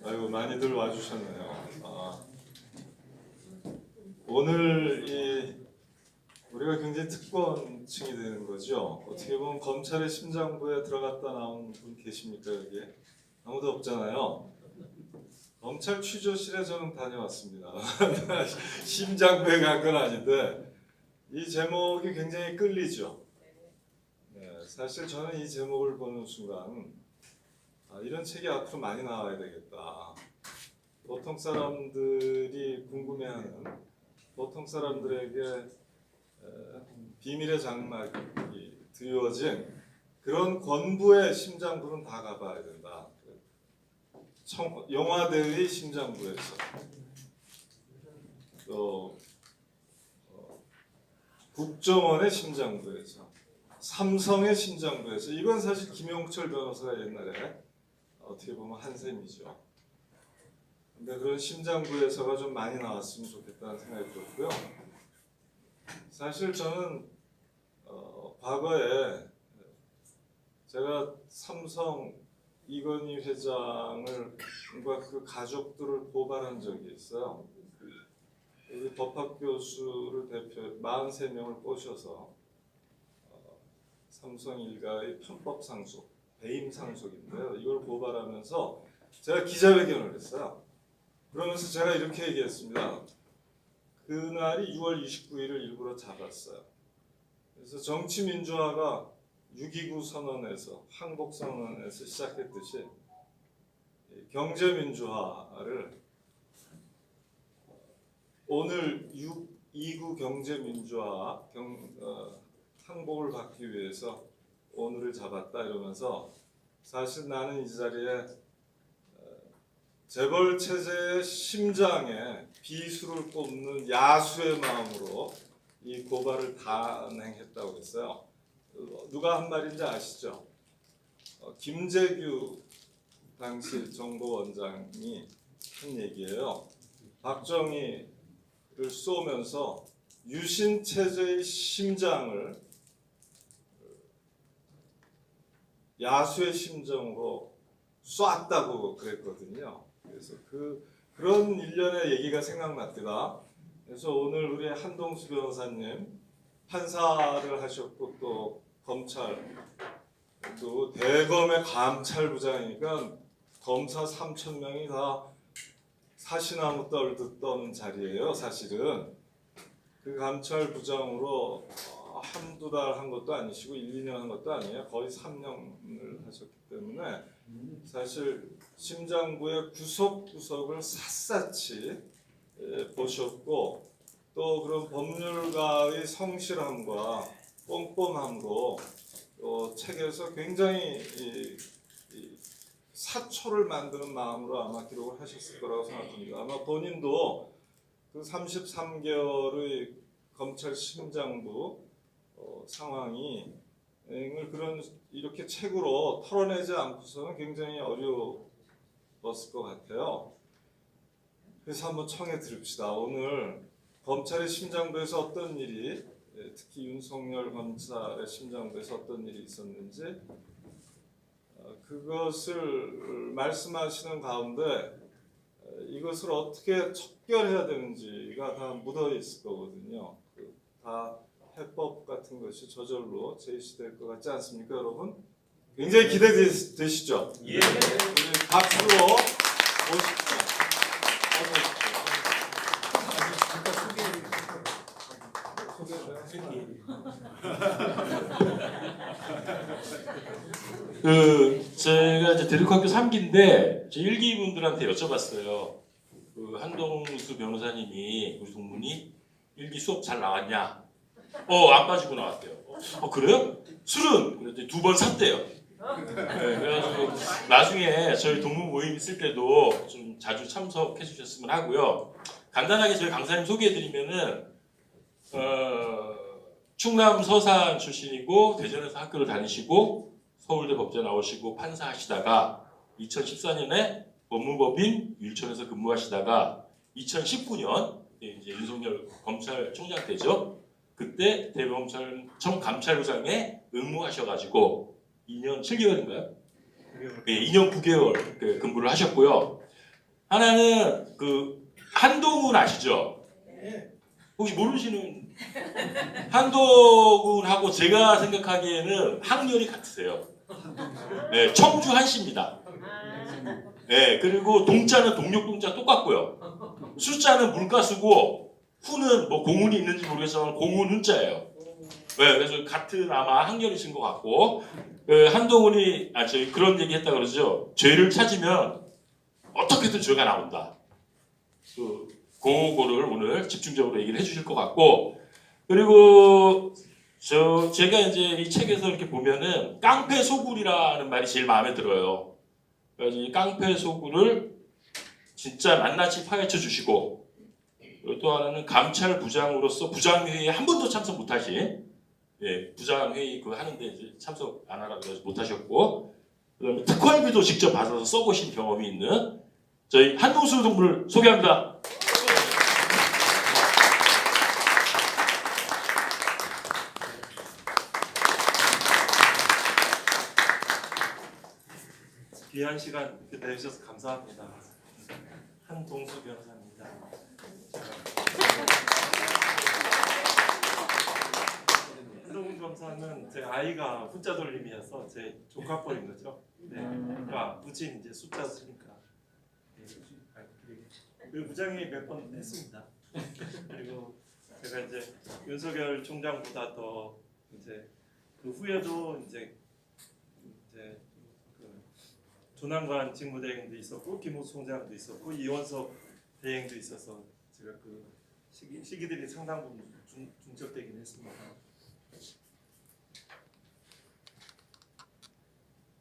아이고 많이들 와주셨네요. 오늘 우리가 굉장히 특권층이 되는 거죠. 어떻게 보면 검찰의 심장부에 들어갔다 나온 분 계십니까 여기에? 아무도 없잖아요. 검찰 취조실에 저는 다녀왔습니다. 심장부에 간 건 아닌데 이 제목이 굉장히 끌리죠. 네, 사실 저는 이 제목을 보는 순간 이런 책이 앞으로 많이 나와야 되겠다. 보통 사람들이 궁금해하는, 보통 사람들에게 비밀의 장막이 드리워진 그런 권부의 심장부는 다 가봐야 된다. 영화대의 심장부에서 또 국정원의 심장부에서, 삼성의 심장부에서, 이건 사실 김용철 변호사가 옛날에 어떻게 보면 한 셈이죠. 근데 그런 심장부에서가 좀 많이 나왔으면 좋겠다는 생각이 들었고요. 사실 저는 과거에 제가 삼성 이건희 회장과 그 가족들을 고발한 적이 있어요. 우리 법학 교수를 대표 43명을 꼬셔서 삼성 일가의 편법 상속, 배임 상속인데요. 이걸 고발하면서 제가 기자회견을 했어요. 그러면서 제가 이렇게 얘기했습니다. 그날이 6월 29일을 일부러 잡았어요. 그래서 정치민주화가 6.29 선언에서, 항복선언에서 시작했듯이 경제민주화를 오늘 6.29 경제민주화 항복을 받기 위해서 오늘을 잡았다 이러면서, 사실 나는 이 자리에 재벌 체제의 심장에 비수를 꼽는 야수의 마음으로 이 고발을 단행했다고 했어요. 누가 한 말인지 아시죠? 김재규 당시 정보원장이 한 얘기예요. 박정희를 쏘면서 유신 체제의 심장을 야수의 심정으로 쐈다고 그랬거든요. 그래서 그런 일련의 얘기가 생각납니다. 그래서 오늘 우리 한동수 변호사님 판사를 하셨고 또 검찰 또 대검의 감찰부장이니까 검사 3,000명이 다 사시나무 떨듯 떠는 자리예요. 사실은 그 감찰부장으로 한두 달 한 것도 아니시고 1, 2년 한 것도 아니에요. 거의 3년을 하셨기 때문에 사실 심장부의 구석구석을 샅샅이 보셨고, 또 그런 법률가의 성실함과 꼼꼼함으로 책에서 굉장히 사초를 만드는 마음으로 아마 기록을 하셨을 거라고 생각합니다. 아마 본인도 그 33개월의 검찰 심장부 상황이 이렇게 책으로 털어내지 않고서는 굉장히 어려웠을 것 같아요. 그래서 한번 청해 들읍시다. 오늘 검찰의 심장부에서 어떤 일이, 특히 윤석열 검찰의 심장부에서 어떤 일이 있었는지 그것을 말씀하시는 가운데 이것을 어떻게 척결해야 되는지가 다 묻어 있을 거거든요. 다 해법 같은 것이 저절로 제시될 것 같지 않습니까, 여러분? 굉장히 기대되시죠? 예. 박수로 모십시오. 제가 이제 대륙학교 3기인데 제 1기 분들한테 여쭤봤어요. 한동수 변호사님이 우리 동문이 1기 수업 잘 나왔냐? 안 빠지고 나왔대요. 그래요? 술은? 그랬더니 2번 샀대요. 네, 그래가지고 나중에 저희 동문 모임 있을 때도 좀 자주 참석해 주셨으면 하고요. 간단하게 저희 강사님 소개해드리면은 충남 서산 출신이고 대전에서 학교를 다니시고 서울대 법대 나오시고 판사 하시다가 2014년에 법무법인 율촌에서 근무하시다가 2019년 이제 윤석열 검찰총장 때죠. 그때 대검찰청 감찰부장에 응모하셔가지고 2년 7개월인가요? 네, 2년 9개월 근무를 하셨고요. 하나는 그 한동훈 아시죠? 혹시 모르시는 한동훈하고 제가 생각하기에는 학년이 같으세요. 네, 청주 한씨입니다. 네, 그리고 동자는 동력 동자 똑같고요. 숫자는 물가수고 후는 뭐 공운이 있는지 모르겠지만 공운 훈자예요. 네, 그래서 같은 아마 학년이신 것 같고 한동훈이 저희 그런 얘기했다 그러죠. 죄를 찾으면 어떻게든 죄가 나온다. 그거를 오늘 집중적으로 얘기를 해주실 것 같고 그리고 제가 이제 이 책에서 이렇게 보면은 깡패 소굴이라는 말이 제일 마음에 들어요. 그래서 이 깡패 소굴을 진짜 낱낱이 파헤쳐 주시고 그리고 또 하나는 감찰 부장으로서 부장회의에 한 번도 참석 못하신 부장회의 그 하는데 이제 참석 안 하라고 해서 못하셨고 그다음에 특활비도 직접 받아서 써보신 경험이 있는 저희 한동수 동물을 소개합니다. 귀한 시간 내주셔서 감사합니다. 한동수 변호사입니다. 한동수 변호사는 제 아이가 숫자 돌림이어서 제 조카뻘인 거죠. 네, 그러니까 부친 이제 숫자 쓰니까. 그리고 부장이 몇 번 했습니다. 그리고 제가 이제 윤석열 총장보다 더 이제 그 후에도 이제 조남관 직무대행도 있었고 김호수 총장도 있었고 이원석 대행도 있어서 제가 그 시기들이 상당 부분 중첩되긴 했습니다.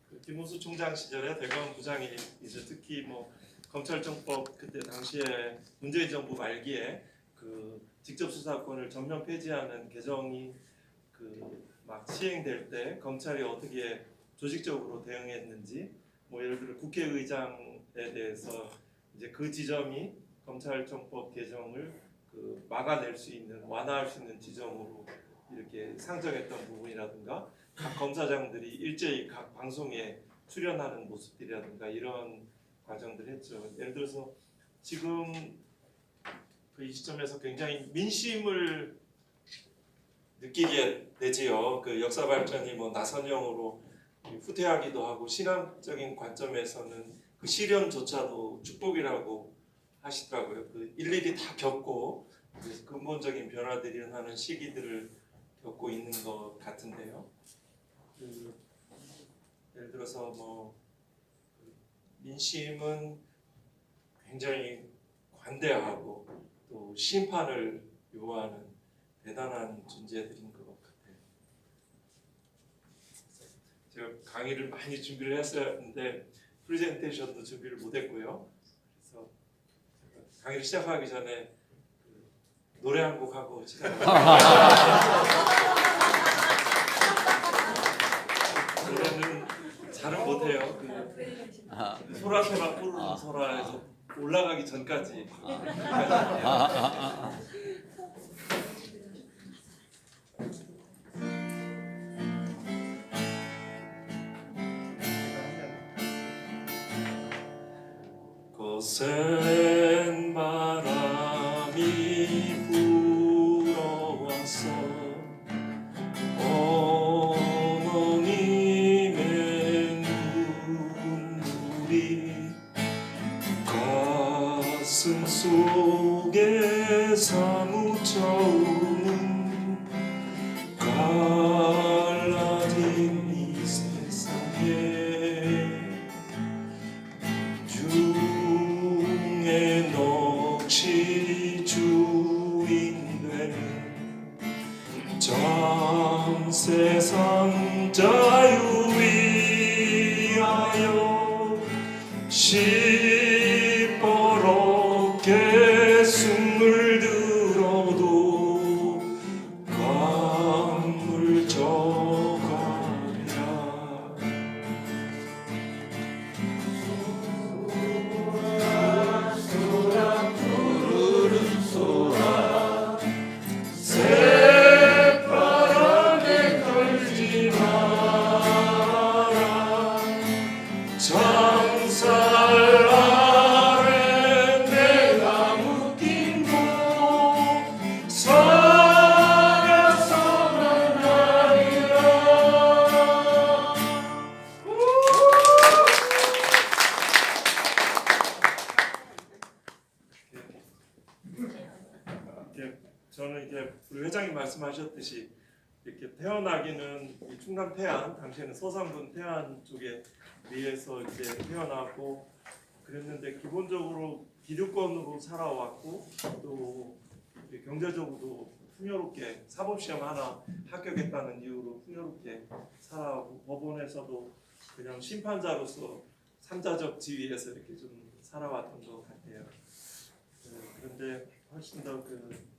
그 김호수 총장 시절에 대검 부장이 이제 특히 뭐 검찰청법 그때 당시에 문재인 정부 말기에 그 직접 수사권을 전면 폐지하는 개정이 그 막 시행될 때 검찰이 어떻게 조직적으로 대응했는지 뭐 예를 들어 국회의장에 대해서 이제 그 지점이 검찰청법 개정을 그 막아낼 수 있는 완화할 수 있는 지점으로 이렇게 상정했던 부분이라든가 각 검사장들이 일제히 각 방송에 출연하는 모습들이라든가 이런 과정들 했죠. 예를 들어서 지금 그 이 시점에서 굉장히 민심을 느끼게 되지요. 그 역사 발전이 뭐 나선형으로 후퇴하기도 하고 신앙적인 관점에서는 그 시련조차도 축복이라고 하시더라고요. 그 일일이 다 겪고 근본적인 변화들이 일어나는 시기들을 겪고 있는 것 같은데요. 그 예를 들어서 뭐 민심은 굉장히 관대하고 또 심판을 요하는 대단한 존재들인 것 같아요. 제가 강의를 많이 준비를 했어야 했는데 프레젠테이션도 준비를 못했고요. 그래서 강의를 시작하기 전에 노래 한 곡 하고 시작합니다. 노래는 잘은 못해요. 그 소라소라 푸르른 소라에서 올라가기 전까지. 거센 바람이 불어와서 어머님의 눈물이 가슴 속에 사무쳐오는 갈라진 이 세상에 세상 자유 위하여 시퍼렇게 숨을 들어도 강물 저는 이제 우리 회장님 말씀하셨듯이 이렇게 태어나기는 이 충남 태안, 당시에는 서산군 태안 쪽에 위에서 이제 태어나고 그랬는데 기본적으로 기득권으로 살아왔고 또 경제적으로도 풍요롭게 사법시험 하나 합격했다는 이유로 풍요롭게 살아오고 법원에서도 그냥 심판자로서 삼자적 지위에서 이렇게 좀 살아왔던 것 같아요. 그런데 훨씬 더 그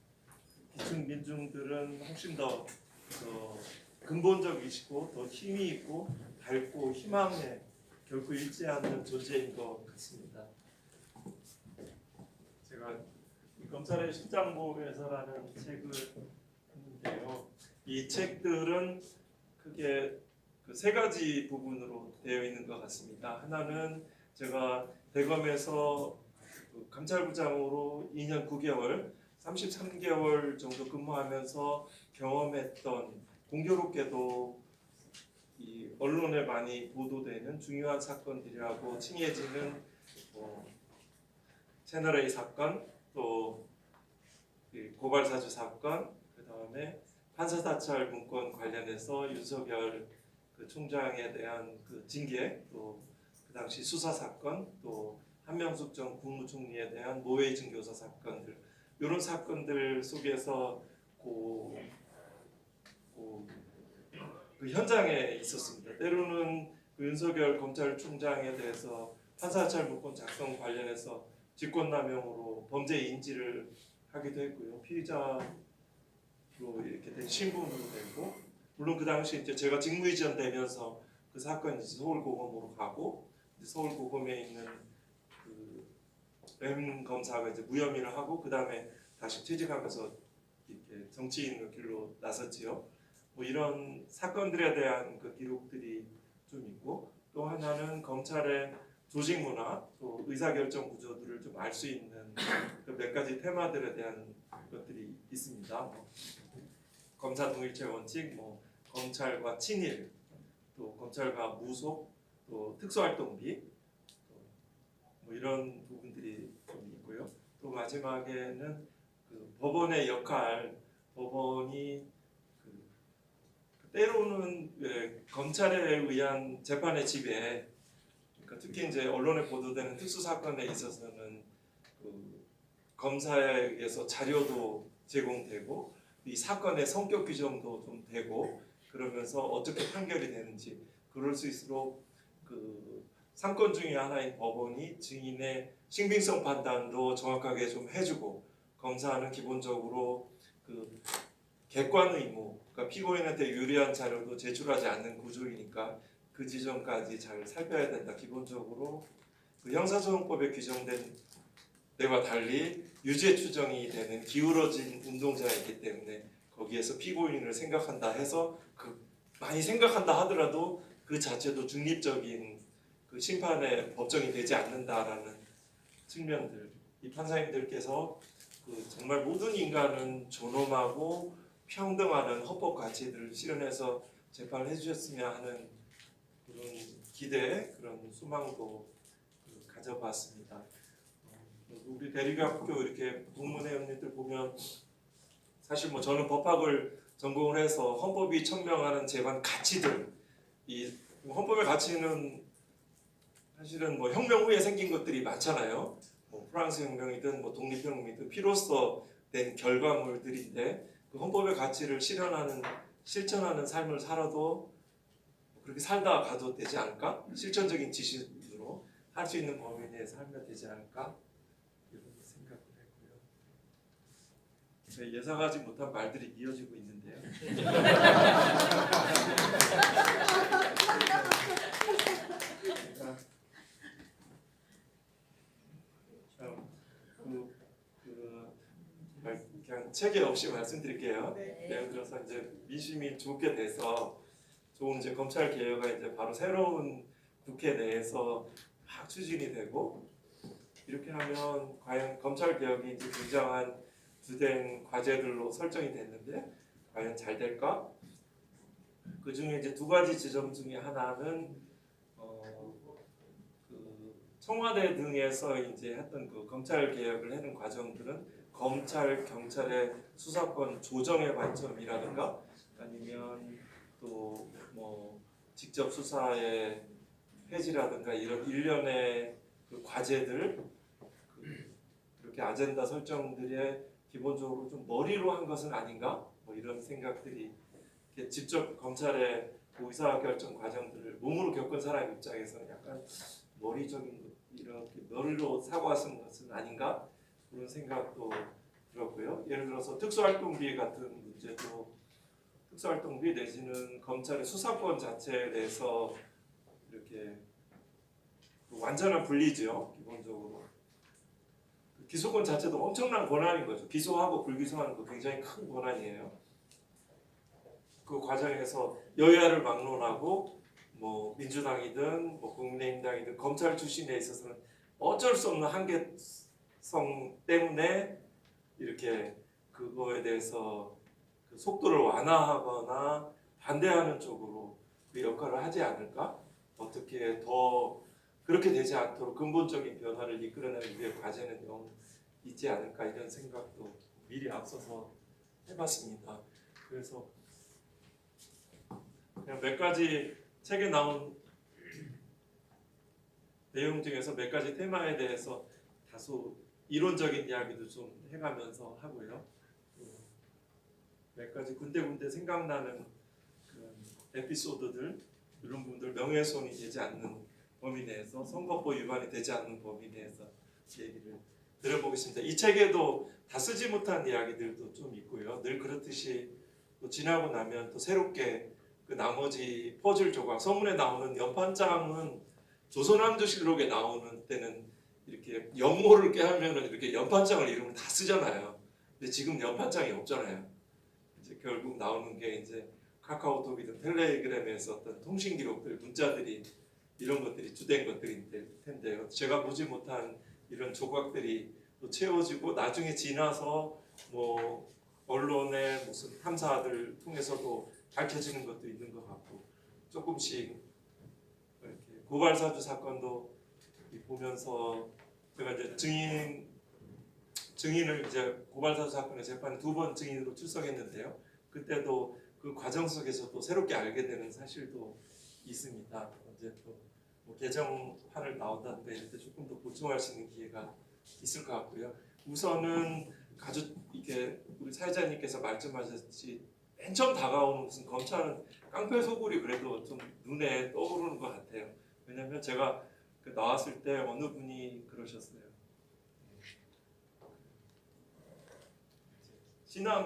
기층 민중들은 훨씬 더 근본적이시고 더 힘이 있고 밝고 희망에 결코 잃지 않는 존재인 것 같습니다. 제가 이 검찰의 심장보에서라는 책을 했는데요. 이 책들은 크게 그 세 가지 부분으로 되어 있는 것 같습니다. 하나는 제가 대검에서 그 감찰부장으로 2년 9개월, 33개월 정도 근무하면서 경험했던 공교롭게도 이 언론에 많이 보도되는 중요한 사건들이라고 칭해지는 채널A 사건, 또 고발사주 사건, 그 다음에 판사사찰 문건 관련해서 윤석열 그 총장에 대한 그 징계, 또 그 당시 수사 사건, 또 한명숙 전 국무총리에 대한 모해 증교사 사건들, 이런 사건들 속에서 그 현장에 있었습니다. 때로는 그 윤석열 검찰총장에 대해서 판사사찰 문건 작성 관련해서 직권남용으로 범죄 인지를 하기도 했고요. 피의자로 이렇게 된 신분으로 되고, 물론 그 당시 이제 제가 직무이전 되면서 그 사건이 이제 서울고검으로 가고, 이제 서울고검에 있는 그 M 검사가 이제 무혐의를 하고, 그 다음에 다시 퇴직하면서 이렇게 정치인의 길로 나섰지요. 뭐 이런 사건들에 대한 그 기록들이 좀 있고, 또 하나는 검찰의 조직 문화, 또 의사결정 구조들을 좀 알 수 있는 그 몇 가지 테마들에 대한 것들이 있습니다. 검사 동일체 원칙, 검찰과 친일, 또 검찰과 무속, 또 특수활동비, 뭐 이런 부분들이 좀 있고요. 또 마지막에는 그 법원의 역할, 법원이 때로는 검찰에 의한 재판의 지배, 그러니까 특히 이제 언론에 보도되는 특수 사건에 있어서는 그 검사에 의해서 자료도 제공되고 이 사건의 성격 규정도 좀 되고 그러면서 어떻게 판결이 되는지 그럴 수 있도록 그 상권 중에 하나인 법원이 증인의 신빙성 판단도 정확하게 좀 해주고 검사는 기본적으로 그 객관 의무, 그러니까 피고인한테 유리한 자료도 제출하지 않는 구조이니까 그 지점까지 잘 살펴야 된다. 기본적으로 그 형사소송법에 규정된 때와 달리 유죄 추정이 되는 기울어진 운동자이기 때문에 거기에서 피고인을 생각한다 해서 많이 생각한다 하더라도 그 자체도 중립적인 그 심판의 법정이 되지 않는다라는 측면들. 이 판사님들께서 그 정말 모든 인간은 존엄하고 평등하는 헌법 가치들을 실현해서 재판을 해주셨으면 하는 그런 기대, 그런 소망도 가져봤습니다. 우리 대리교학교 이렇게 동문회원님들 보면 사실 뭐 저는 법학을 전공을 해서 헌법이 천명하는 재반 가치들, 이 헌법의 가치는 사실은 뭐 혁명 후에 생긴 것들이 많잖아요. 뭐 프랑스 혁명이든 뭐 독립혁명이든 피로써 낸 결과물들인데 그 헌법의 가치를 실천하는 삶을 살아도 그렇게 살다 가도 되지 않을까? 실천적인 지식으로 할 수 있는 범위 내에서 하면 되지 않을까? 이런 생각을 했고요. 예상하지 못한 말들이 이어지고 있는데요. 그냥 체계 없이 말씀드릴게요. 예를 들어서 이제 민심이 좋게 돼서 좋은 이제 검찰 개혁가 이제 바로 새로운 국회 내에서 막 추진이 되고 이렇게 하면 과연 검찰 개혁이 이제 굉장한 주된 과제들로 설정이 됐는데 과연 잘 될까? 그 중에 이제 두 가지 지점 중에 하나는 그 청와대 등에서 이제 했던 그 검찰 개혁을 하는 과정들은 검찰 경찰의 수사권 조정의 관점이라든가 아니면 또 뭐 직접 수사의 폐지라든가 이런 일련의 그 과제들 이렇게 아젠다 설정들에 기본적으로 좀 머리로 한 것은 아닌가 뭐 이런 생각들이 이렇게 직접 검찰의 그 의사결정 과정들을 몸으로 겪은 사람 입장에서는 약간 머리적인 것, 이렇게 머리로 사고가 쓴 것은 아닌가 그런 생각도 들었고요. 예를 들어서 특수활동비 같은 문제도 특수활동비 내지는 검찰의 수사권 자체에 대해서 이렇게 완전한 분리죠. 기본적으로 기소권 자체도 엄청난 권한인 거죠. 기소하고 불기소하는 거 굉장히 큰 권한이에요. 그 과정에서 여야를 막론하고 뭐 민주당이든 뭐 국민의힘당이든 검찰 출신에 있어서는 어쩔 수 없는 한계성 때문에 이렇게 그거에 대해서 그 속도를 완화하거나 반대하는 쪽으로 그 역할을 하지 않을까? 어떻게 더 그렇게 되지 않도록 근본적인 변화를 이끌어내는 위해 과제는 있지 않을까 이런 생각도 미리 앞서서 해봤습니다. 그래서 그냥 몇 가지 책에 나온 내용 중에서 몇 가지 테마에 대해서 다소 이론적인 이야기도 좀 해가면서 하고요. 몇 가지 군데군데 생각나는 그런 에피소드들 이런 부분들 명예훼손이 되지 않는 범위 내에서 선거법 위반이 되지 않는 범위 내에서 얘기를 들어보겠습니다. 이 책에도 다 쓰지 못한 이야기들도 좀 있고요. 늘 그렇듯이 또 지나고 나면 또 새롭게 그 나머지 퍼즐 조각 서문에 나오는 연판장은 조선왕조실록에 나오는 때는 이렇게 연모를 깨하면은 이렇게 연판장을 이름을 다 쓰잖아요. 근데 지금 연판장이 없잖아요. 이제 결국 나오는 게 이제 카카오톡이든 텔레그램에서 어떤 통신 기록들, 문자들이 이런 것들이 주된 것들일 텐데요. 제가 보지 못한 이런 조각들이 또 채워지고 나중에 지나서 뭐 언론의 무슨 탐사들 통해서도 밝혀지는 것도 있는 것 같고 조금씩 이렇게 고발사주 사건도 보면서 제가 이제 증인을 이제 고발사주 사건의 재판에 2번 증인으로 출석했는데요. 그때도 그 과정 속에서도 새롭게 알게 되는 사실도 있습니다. 이제 또뭐 개정판을 나온다든가 이럴 때 조금 더 보충할 수 있는 기회가 있을 것 같고요. 우선은 가족 이렇게 우리 사회자님께서 말씀하셨듯이 맨 처음 다가오는 무슨 검찰은 깡패 소굴이 그래도 좀 눈에 떠오르는 것 같아요. 왜냐하면 제가 그 나왔을 때 어느 분이 그러셨어요.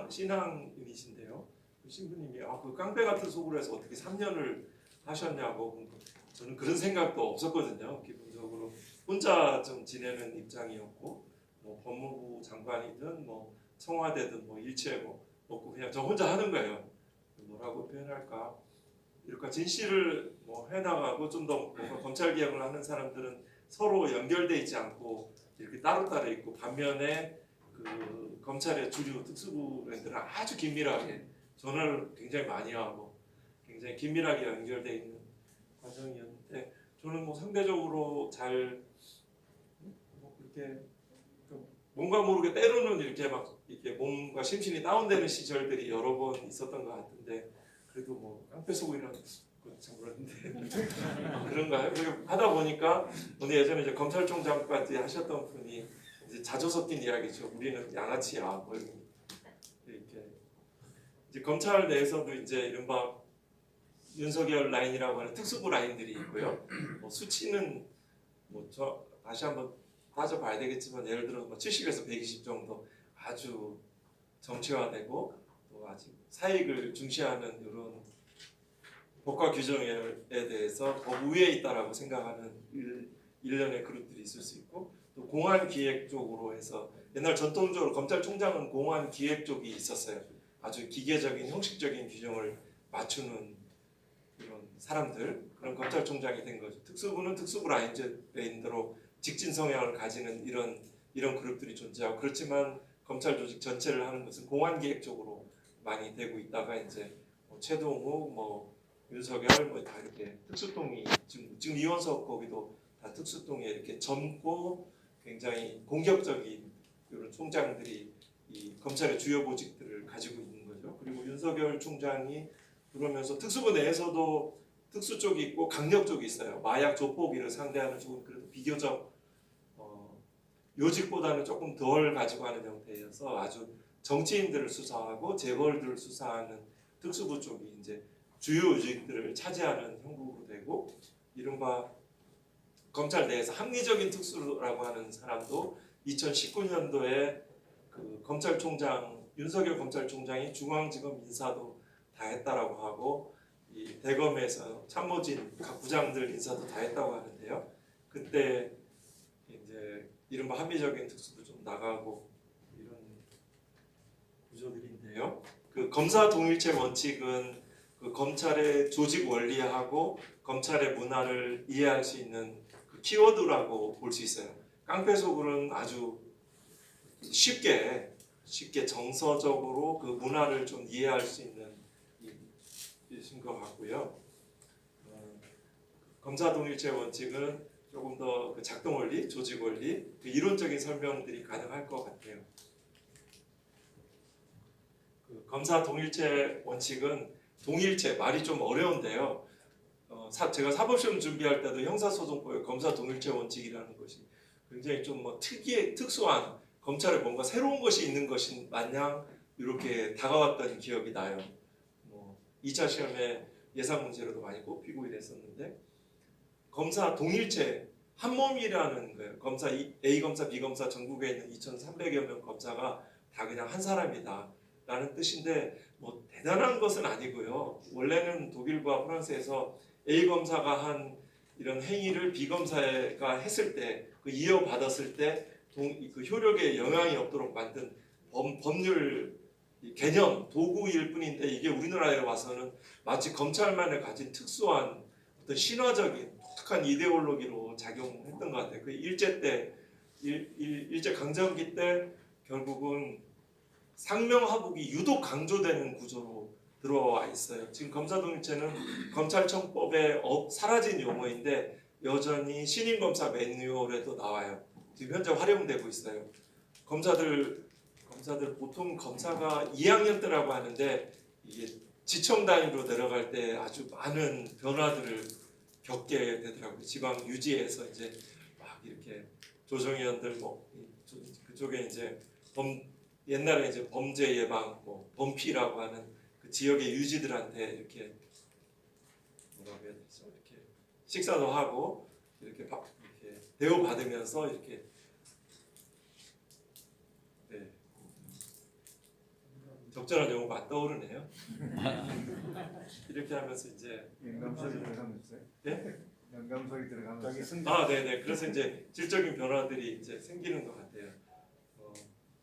신앙인이신데요. 그 신부님이 그 깡패 같은 소굴에서 어떻게 3년을 하셨냐고. 저는 그런 생각도 없었거든요. 기본적으로 혼자 좀 지내는 입장이었고 뭐 법무부 장관이든 뭐 청와대든 뭐 일체 뭐 없고 그냥 저 혼자 하는 거예요. 뭐라고 표현할까? 이렇게 진실을 뭐 해나가고 좀 더 검찰 개혁을 하는 사람들은 서로 연결돼 있지 않고 이렇게 따로따로 있고 반면에 그 검찰의 주류 특수부들은 아주 긴밀하게 전화를 굉장히 많이 하고 굉장히 긴밀하게 연결돼 있는 과정이었는데 저는 뭐 상대적으로 잘 뭐 이렇게 뭔가 모르게 때로는 이렇게 막 이렇게 몸과 심신이 다운되는 시절들이 여러 번 있었던 것 같은데 그래도 뭐 깡패 소굴이라는 잘 몰랐는데 그런가요? 그렇게 하다 보니까 오늘 예전에 이제 검찰총장까지 하셨던 분이 이제 자주 섞인 이야기죠. 우리는 양아치야. 뭐 이렇게 이제 검찰 내에서도 이제 이른바 윤석열 라인이라고 하는 특수부 라인들이 있고요. 뭐 수치는 뭐 저 다시 한번 따져봐야 되겠지만 예를 들어 뭐 70에서 120 정도 아주 정치화되고 또 아직 사익을 중시하는 이런 법과 규정에 대해서 법 위에 있다라고 생각하는 일련의 그룹들이 있을 수 있고 또 공안 기획 쪽으로 해서 옛날 전통적으로 검찰총장은 공안 기획 쪽이 있었어요. 아주 기계적인 형식적인 규정을 맞추는 이런 사람들 그런 검찰총장이 된 거죠. 특수부는 특수부 라인대로 직진 성향을 가지는 이런 그룹들이 존재하고 그렇지만 검찰 조직 전체를 하는 것은 공안 기획 쪽으로 많이 되고 있다가 이제 뭐 최동욱 뭐 윤석열 뭐 다 이렇게 특수통이 지금 이원석 거기도 다 특수통에 이렇게 젊고 굉장히 공격적인 이런 총장들이 이 검찰의 주요 보직들을 가지고 있는 거죠. 그리고 윤석열 총장이 그러면서 특수부 내에서도 특수 쪽이 있고 강력 쪽이 있어요. 마약 조폭이를 상대하는 쪽은 그래도 비교적 요직보다는 조금 덜 가지고 하는 형태여서 아주 정치인들을 수사하고 재벌들을 수사하는 특수부 쪽이 이제 주요 요직들을 차지하는 형국으로 되고, 이른바 검찰 내에서 합리적인 특수라고 하는 사람도 2019년도에 그 검찰총장 윤석열 검찰총장이 중앙지검 인사도 다 했다라고 하고, 이 대검에서 참모진 각 부장들 인사도 다 했다고 하는데요. 그때 이제 이른바 합리적인 특수도 좀 나가고 이런 구조들인데요. 그 검사 동일체 원칙은 그 검찰의 조직 원리하고 검찰의 문화를 이해할 수 있는 그 키워드라고 볼 수 있어요. 깡패 속으로는 아주 쉽게 정서적으로 그 문화를 좀 이해할 수 있는 이신 것 같고요. 검사 동일체 원칙은 조금 더 그 작동 원리, 조직 원리, 그 이론적인 설명들이 가능할 것 같아요. 그 검사 동일체 원칙은 동일체 말이 좀 어려운데요. 제가 사법시험 준비할 때도 형사소송법에 검사 동일체 원칙이라는 것이 굉장히 좀 뭐 특수한 검찰에 뭔가 새로운 것이 있는 것인 마냥 이렇게 다가왔던 기억이 나요. 2차 시험에 예상 문제로도 많이 꼽히고 이랬었는데, 검사 동일체 한 몸이라는 거예요. 검사 A 검사, B 검사 전국에 있는 2,300여 명 검사가 다 그냥 한 사람이다 라는 뜻인데, 뭐 대단한 것은 아니고요. 원래는 독일과 프랑스에서 A 검사가 한 이런 행위를 B 검사가 했을 때, 그 이어받았을 때 그 효력에 영향이 없도록 만든 법률 개념, 도구일 뿐인데, 이게 우리나라에 와서는 마치 검찰만을 가진 특수한 어떤 신화적인 독특한 이데올로기로 작용했던 것 같아요. 그 일제 때, 일제 강점기 때 결국은 상명하복이 유독 강조되는 구조로 들어와 있어요. 지금 검사동일체는 검찰청법에 사라진 용어인데 여전히 신임검사 매뉴얼에도 나와요. 지금 현재 활용되고 있어요. 검사들 보통 검사가 2학년 때라고 하는데, 이게 지청 단위로 내려갈 때 아주 많은 변화들을 겪게 되더라고요. 지방 유지에서 이제 막 이렇게 조정위원들 그쪽에 이제 옛날에 이제 범죄 예방 범피라고 하는 그 지역의 유지들한테 이렇게 뭐라고 해야 되죠? 이렇게 식사도 하고 이렇게 대우 받으면서 이렇게 적절한 용어가 안 떠오르네요. 이렇게 하면서 이제 영감소리 들어가면서요? 예? 영감소리 들어가면서. 네네. 그래서 이제 질적인 변화들이 이제 생기는 것 같아요.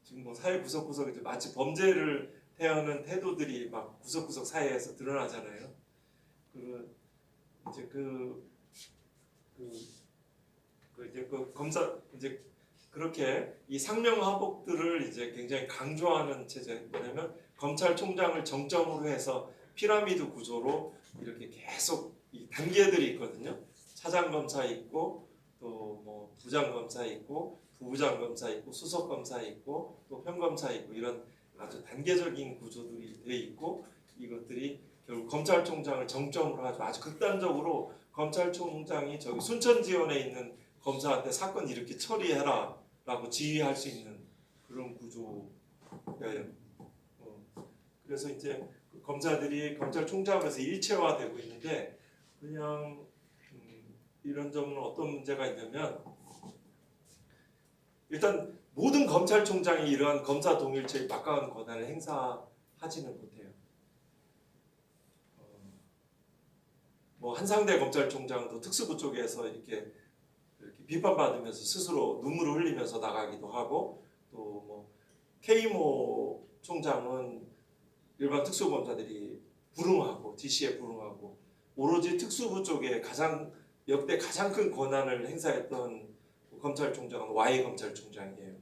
지금 뭐 사회 구석구석 이제 마치 범죄를 태우는 태도들이 막 구석구석 사회에서 드러나잖아요. 이제 이제 그 검사 이제 그렇게 이 상명하복들을 이제 굉장히 강조하는 체제. 뭐냐면 검찰총장을 정점으로 해서 피라미드 구조로 이렇게 계속 이 단계들이 있거든요. 차장검사 있고 또 뭐 부장검사 있고 부부장검사 있고 수석검사 있고 또 평검사 있고, 이런 아주 단계적인 구조들이 돼 있고, 이것들이 결국 검찰총장을 정점으로 아주 극단적으로 검찰총장이 저기 순천지원에 있는 검사한테 사건 이렇게 처리해라 라고 지휘할 수 있는 그런 구조예요. 그래서 이제 검사들이 검찰총장에서 일체화되고 있는데, 그냥 이런 점은 어떤 문제가 있냐면, 일단 모든 검찰총장이 이러한 검사 동일체의 막강한 권한을 행사하지는 못해요. 뭐 한상대 검찰총장도 특수부 쪽에서 이렇게 비판받으면서 스스로 눈물을 흘리면서 나가기도 하고, 또 뭐 K모 총장은 일반 특수검사들이 불응하고 DC에 불응하고, 오로지 특수부 쪽에 역대 가장 큰 권한을 행사했던 검찰총장은 Y 검찰총장이에요.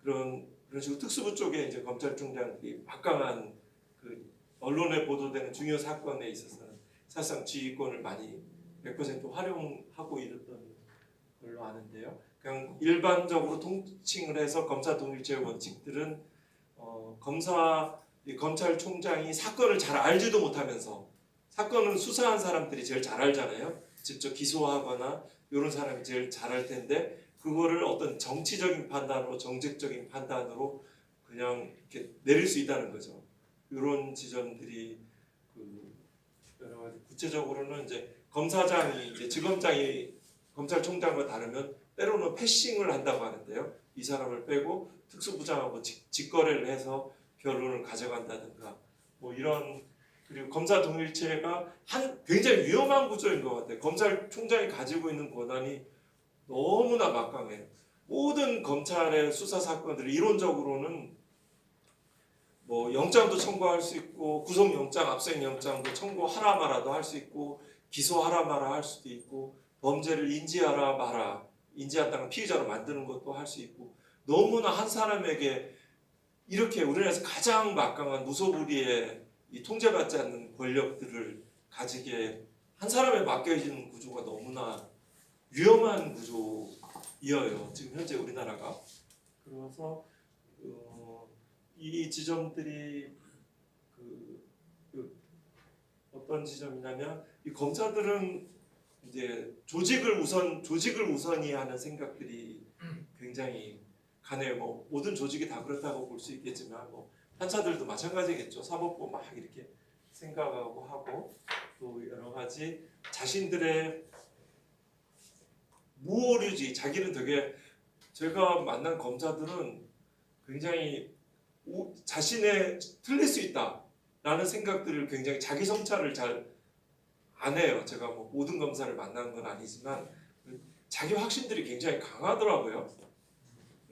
그런 식으로 특수부 쪽에 이제 검찰총장들이 막강한 그 언론에 보도되는 중요 사건에 있어서는 사실상 지휘권을 많이 100% 활용하고 있던 걸로 아는데요. 그냥 일반적으로 통칭을 해서 검사 동일체의 원칙들은 이 검찰총장이 사건을 잘 알지도 못하면서, 사건은 수사한 사람들이 제일 잘 알잖아요. 직접 기소하거나 이런 사람이 제일 잘 알 텐데 그거를 어떤 정치적인 판단으로, 정책적인 판단으로 그냥 이렇게 내릴 수 있다는 거죠. 이런 지점들이 여러 가지, 구체적으로는 이제 검사장이, 이제 지검장이 검찰총장과 다르면 때로는 패싱을 한다고 하는데요. 이 사람을 빼고 특수부장하고 직거래를 해서 결론을 가져간다든가 뭐 이런. 그리고 검사 동일체가 굉장히 위험한 구조인 것 같아요. 검찰총장이 가지고 있는 권한이 너무나 막강해요. 모든 검찰의 수사 사건들이 이론적으로는 뭐 영장도 청구할 수 있고, 구속영장, 압수영장도 청구하라 마라도 할 수 있고, 기소하라 마라 할 수도 있고, 범죄를 인지하라 마라, 인지한다는 피의자로 만드는 것도 할 수 있고, 너무나 한 사람에게 이렇게 우리나라에서 가장 막강한 무소불위의 이 통제받지 않는 권력들을 가지게 한 사람에 맡겨지는 구조가 너무나 위험한 구조이어요. 지금 현재 우리나라가. 그래서 이 지점들이 어떤 지점이냐면, 이 검사들은 이제 조직을 우선이 하는 생각들이 굉장히 강해요. 뭐 모든 조직이 다 그렇다고 볼 수 있겠지만, 뭐 판사들도 마찬가지겠죠. 사법부 막 이렇게 생각하고 하고, 또 여러 가지 자신들의 무오류지, 자기는 되게, 제가 만난 검사들은 굉장히 자신의 틀릴 수 있다라는 생각들을 굉장히 자기 성찰을 잘 안 해요. 제가 뭐 모든 검사를 만난 건 아니지만 자기 확신들이 굉장히 강하더라고요.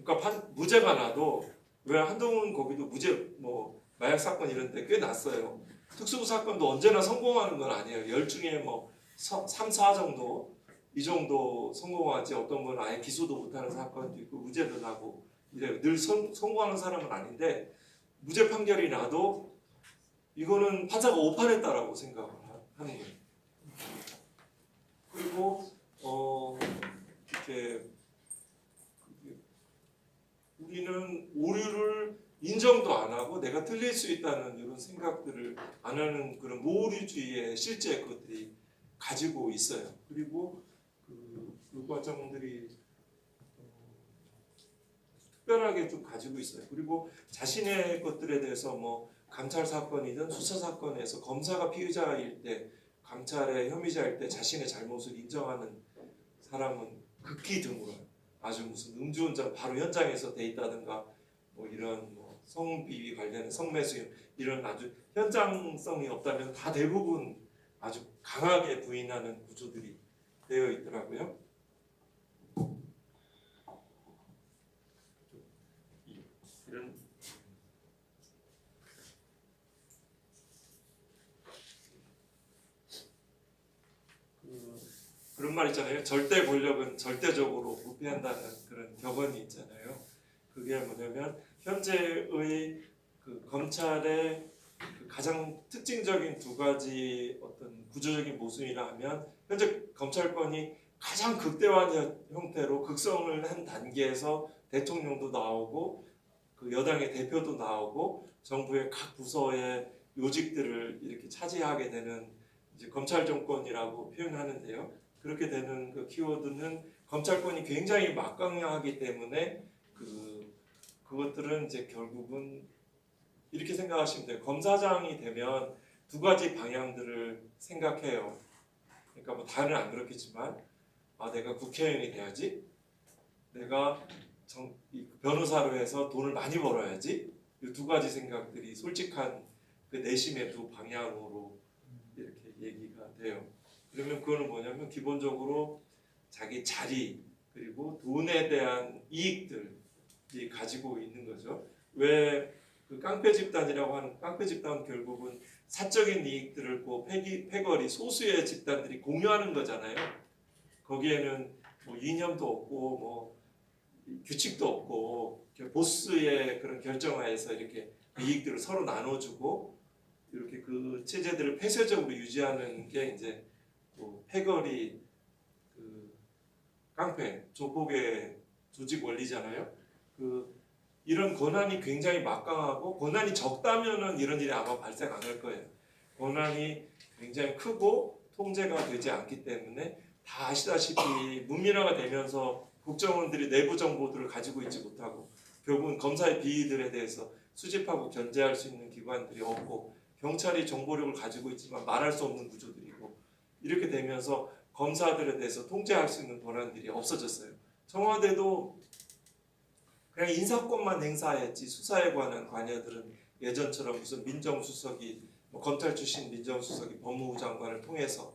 그러니까 무죄가 나도, 왜 한동훈 거기도 무죄, 뭐 마약 사건 이런 데 꽤 났어요. 특수부 사건도 언제나 성공하는 건 아니에요. 10 중에 뭐 3, 4 정도, 이 정도 성공하지, 어떤 건 아예 기소도 못하는 사건도 있고 무죄도 나고 이래요. 늘 성공하는 사람은 아닌데, 무죄 판결이 나도 이거는 판사가 오판했다라고 생각을 하는 거예요. 그리고 이렇게 우리는 오류를 인정도 안 하고 내가 틀릴 수 있다는 이런 생각들을 안 하는 그런 무오류주의의 실제 것들이 가지고 있어요. 그리고 그 과정들이 특별하게 좀 가지고 있어요. 그리고 자신의 것들에 대해서 뭐 감찰 사건이든 수사 사건에서 검사가 피의자일 때, 감찰의 혐의자일 때 자신의 잘못을 인정하는 사람은 극히 드물어요. 아주 무슨 음주운전 바로 현장에서 돼 있다든가, 뭐 이런 뭐 성비위 관련 성매수 이런 아주 현장성이 없다면 다 대부분 아주 강하게 부인하는 구조들이 되어 있더라고요. 이런 그런 말 있잖아요. 절대 권력은 절대적으로 부패한다는 그런 격언이 있잖아요. 그게 뭐냐면, 현재의 그 검찰의 그 가장 특징적인 두 가지 어떤 구조적인 모순이라 하면, 현재 검찰권이 가장 극대화한 형태로 극성을 한 단계에서 대통령도 나오고 그 여당의 대표도 나오고 정부의 각 부서의 요직들을 이렇게 차지하게 되는 이제 검찰 정권이라고 표현하는데요. 그렇게 되는 그 키워드는 검찰권이 굉장히 막강하기 때문에 그것들은 이제 결국은 이렇게 생각하시면 돼요. 검사장이 되면 두 가지 방향들을 생각해요. 그러니까 뭐 다는 안 그렇겠지만, 내가 국회의원이 돼야지, 내가 변호사로 해서 돈을 많이 벌어야지, 이 두 가지 생각들이 솔직한 그 내심의 두 방향으로 이렇게 얘기가 돼요. 그러면 그거는 뭐냐면, 기본적으로 자기 자리 그리고 돈에 대한 이익들이 가지고 있는 거죠. 왜 그 깡패 집단이라고 하는, 깡패 집단은 결국은 사적인 이익들을 패거리 소수의 집단들이 공유하는 거잖아요. 거기에는 뭐 이념도 없고 뭐 규칙도 없고, 보스의 그런 결정하에서 이렇게 이익들을 서로 나눠주고 이렇게 그 체제들을 폐쇄적으로 유지하는 게 이제 또 패거리, 그 깡패, 조폭의 조직 원리잖아요. 이런 권한이 굉장히 막강하고 권한이 적다면은 이런 일이 아마 발생 안 할 거예요. 권한이 굉장히 크고 통제가 되지 않기 때문에 다 아시다시피 문민화가 되면서 국정원들이 내부 정보들을 가지고 있지 못하고 결국은 검사의 비위들에 대해서 수집하고 견제할 수 있는 기관들이 없고 경찰이 정보력을 가지고 있지만 말할 수 없는 구조들이고 이렇게 되면서 검사들에 대해서 통제할 수 있는 권한들이 없어졌어요. 청와대도 그냥 인사권만 행사했지 수사에 관한 관여들은 예전처럼 무슨 민정수석이 검찰 출신 민정수석이 법무부 장관을 통해서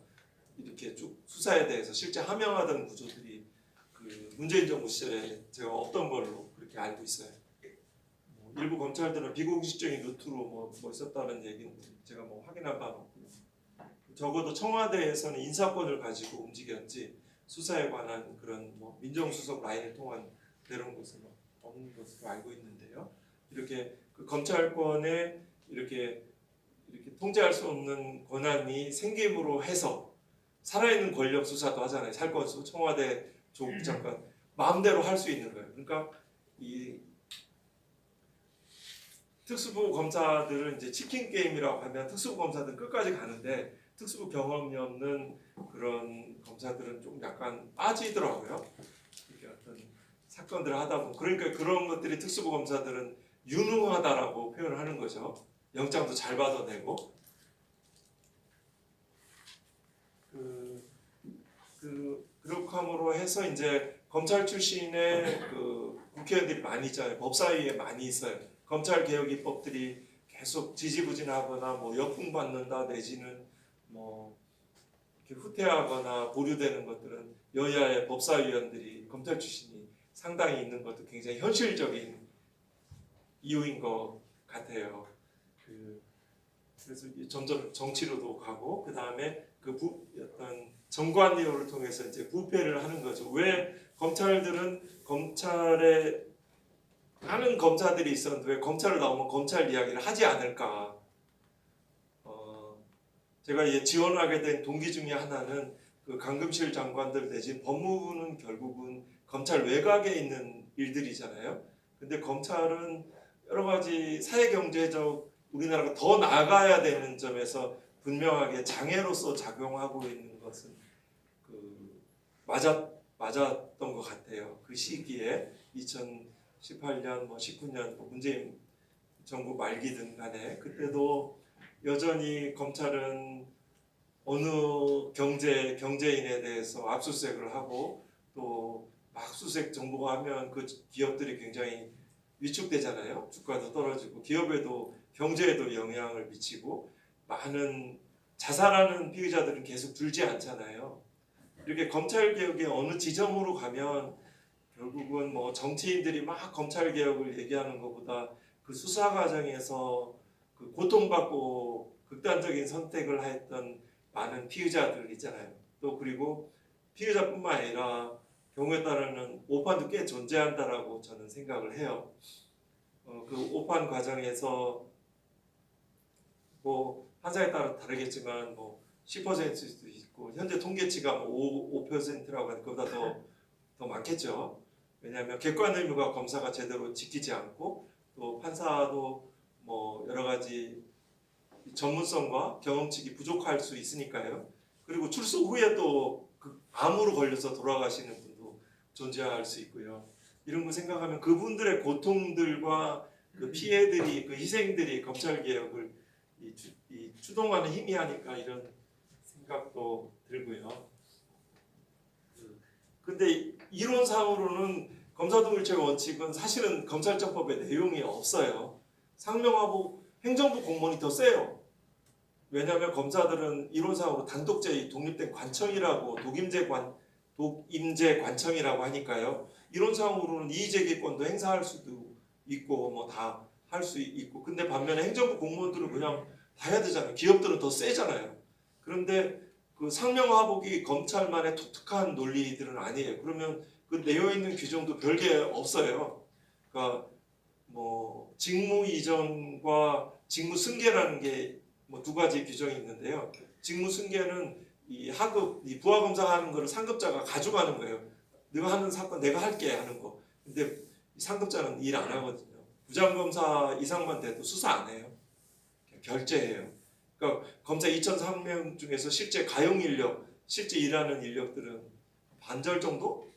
이렇게 쭉 수사에 대해서 실제 함양하던 구조들이 그 문재인 정부 시절에 제가 없던 걸로 그렇게 알고 있어요. 일부 검찰들은 비공식적인 루트로 뭐 있었다는 얘기는 제가 확인한 바는 없고요. 적어도 청와대에서는 인사권을 가지고 움직였지 수사에 관한 그런 민정수석 라인을 통한 그런 것은 없는 것으로 알고 있는데요. 이렇게 그 검찰권에 이렇게 통제할 수 없는 권한이 생김으로 해서 살아있는 권력 수사도 하잖아요. 살건수 청와대 조국 장관 마음대로 할 수 있는 거예요. 그러니까 이 특수부 검사들은 이제 치킨 게임이라고 하면 특수부 검사들은 끝까지 가는데 특수부 경험이 없는 그런 검사들은 좀 약간 빠지더라고요. 이렇게 어떤 사건들을 하다 보면 그러니까 그런 것들이 특수부 검사들은 유능하다라고 표현을 하는 거죠. 영장도 잘 받아내고 그렇게 함으로 해서 이제 검찰 출신의 그 국회의원들이 많이 있잖아요. 법사위에 많이 있어요. 검찰 개혁 입법들이 계속 지지부진하거나 역풍받는다 내지는 이렇게 후퇴하거나 보류되는 것들은 여야의 법사위원들이 검찰 출신이 상당히 있는 것도 굉장히 현실적인 이유인 것 같아요. 그래서 점점 정치로도 가고 그 다음에 어떤 정관이호를 통해서 이제 부패를 하는 거죠. 왜 검찰들은 검찰에 많은 검사들이 있었는데 왜 검찰을 나오면 검찰 이야기를 하지 않을까? 제가 지원하게 된 동기 중에 하나는 그 강금실 장관들 내지 법무부는 결국은 검찰 외곽에 있는 일들이잖아요. 근데 검찰은 여러 가지 사회경제적 우리나라가 더 나아가야 되는 점에서 분명하게 장애로서 작용하고 있는 것은 맞았던 것 같아요. 그 시기에 2018년, 19년 문재인 정부 말기든 간에 그때도 여전히 검찰은 어느 경제인에 대해서 압수수색을 하고 또 압수수색 정보가 하면 그 기업들이 굉장히 위축되잖아요. 주가도 떨어지고 기업에도 경제에도 영향을 미치고 많은 자살하는 피의자들은 계속 줄지 않잖아요. 이렇게 검찰 개혁의 어느 지점으로 가면 결국은 정치인들이 막 검찰 개혁을 얘기하는 것보다 그 수사 과정에서 그 고통받고 극단적인 선택을 했던 많은 피의자들 있잖아요. 또 그리고 피의자뿐만 아니라 경우에 따라는 오판도 꽤 존재한다라고 저는 생각을 해요. 그 오판 과정에서 판사에 따라 다르겠지만 10%일 수도 있고 현재 통계치가 5%라고 하는 것보다 더 많겠죠. 왜냐하면 객관 의무가 검사가 제대로 지키지 않고 또 판사도 여러 가지 전문성과 경험치가 부족할 수 있으니까요. 그리고 출소 후에 또 암으로 걸려서 돌아가시는 분도 존재할 수 있고요. 이런 거 생각하면 그분들의 고통들과 그 피해들이 그 희생들이 검찰 개혁을 추동하는 힘이 하니까 이런 생각도 들고요. 근데 이론상으로는 검사동일체의 원칙은 사실은 검찰청법에 내용이 없어요. 상명하고 행정부 공무원이 더 세요. 왜냐하면 검사들은 이론상으로 단독제 독립된 관청이라고 독임제 관청이라고 하니까요. 이론상으로는 이의제기권도 행사할 수도 있고 다 할 수 있고 근데 반면에 행정부 공무원들은 그냥 다 해야 되잖아요. 기업들은 더 세잖아요. 그런데 그 상명하복이 검찰만의 독특한 논리들은 아니에요. 그러면 그 내어 있는 규정도 별게 없어요. 그러니까 직무 이전과 직무 승계라는 게 두 가지 규정이 있는데요. 직무 승계는 이 하급 이 부하 검사하는 거를 상급자가 가져가는 거예요. 네가 하는 사건 내가 할게 하는 거. 근데 상급자는 일 안 하거든요. 부장검사 이상만 돼도 수사 안 해요. 결제해요. 그러니까 검사 2,300명 중에서 실제 가용 인력, 실제 일하는 인력들은 반절 정도?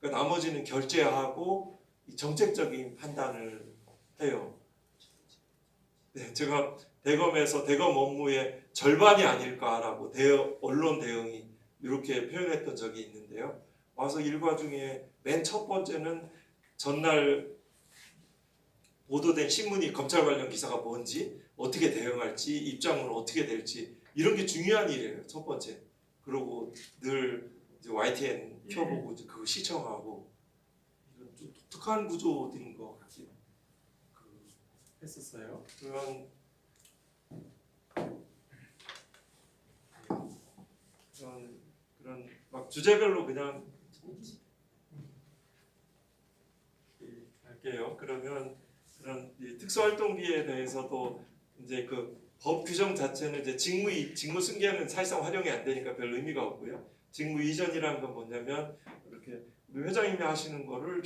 그러니까 나머지는 결제하고 이 정책적인 판단을 해요. 네, 제가 대검에서 대검 업무의 절반이 아닐까라고 언론 대응이 이렇게 표현했던 적이 있는데요. 와서 일과 중에 맨 첫 번째는 전날 보도된 신문이 검찰 관련 기사가 뭔지 어떻게 대응할지 입장은 어떻게 될지 이런 게 중요한 일이에요. 첫 번째. 그리고 늘 이제 YTN 켜보고 이제 그거 시청하고 이런 좀 독특한 구조인 것 같긴 했었어요. 그런 막 주제별로 그냥 할게요. 그러면 그런 이 특수활동비에 대해서도 이제 그 법 규정 자체는 이제 직무 승계는 사실상 활용이 안 되니까 별 의미가 없고요. 직무 이전이라는 건 뭐냐면 이렇게 우리 회장님이 하시는 거를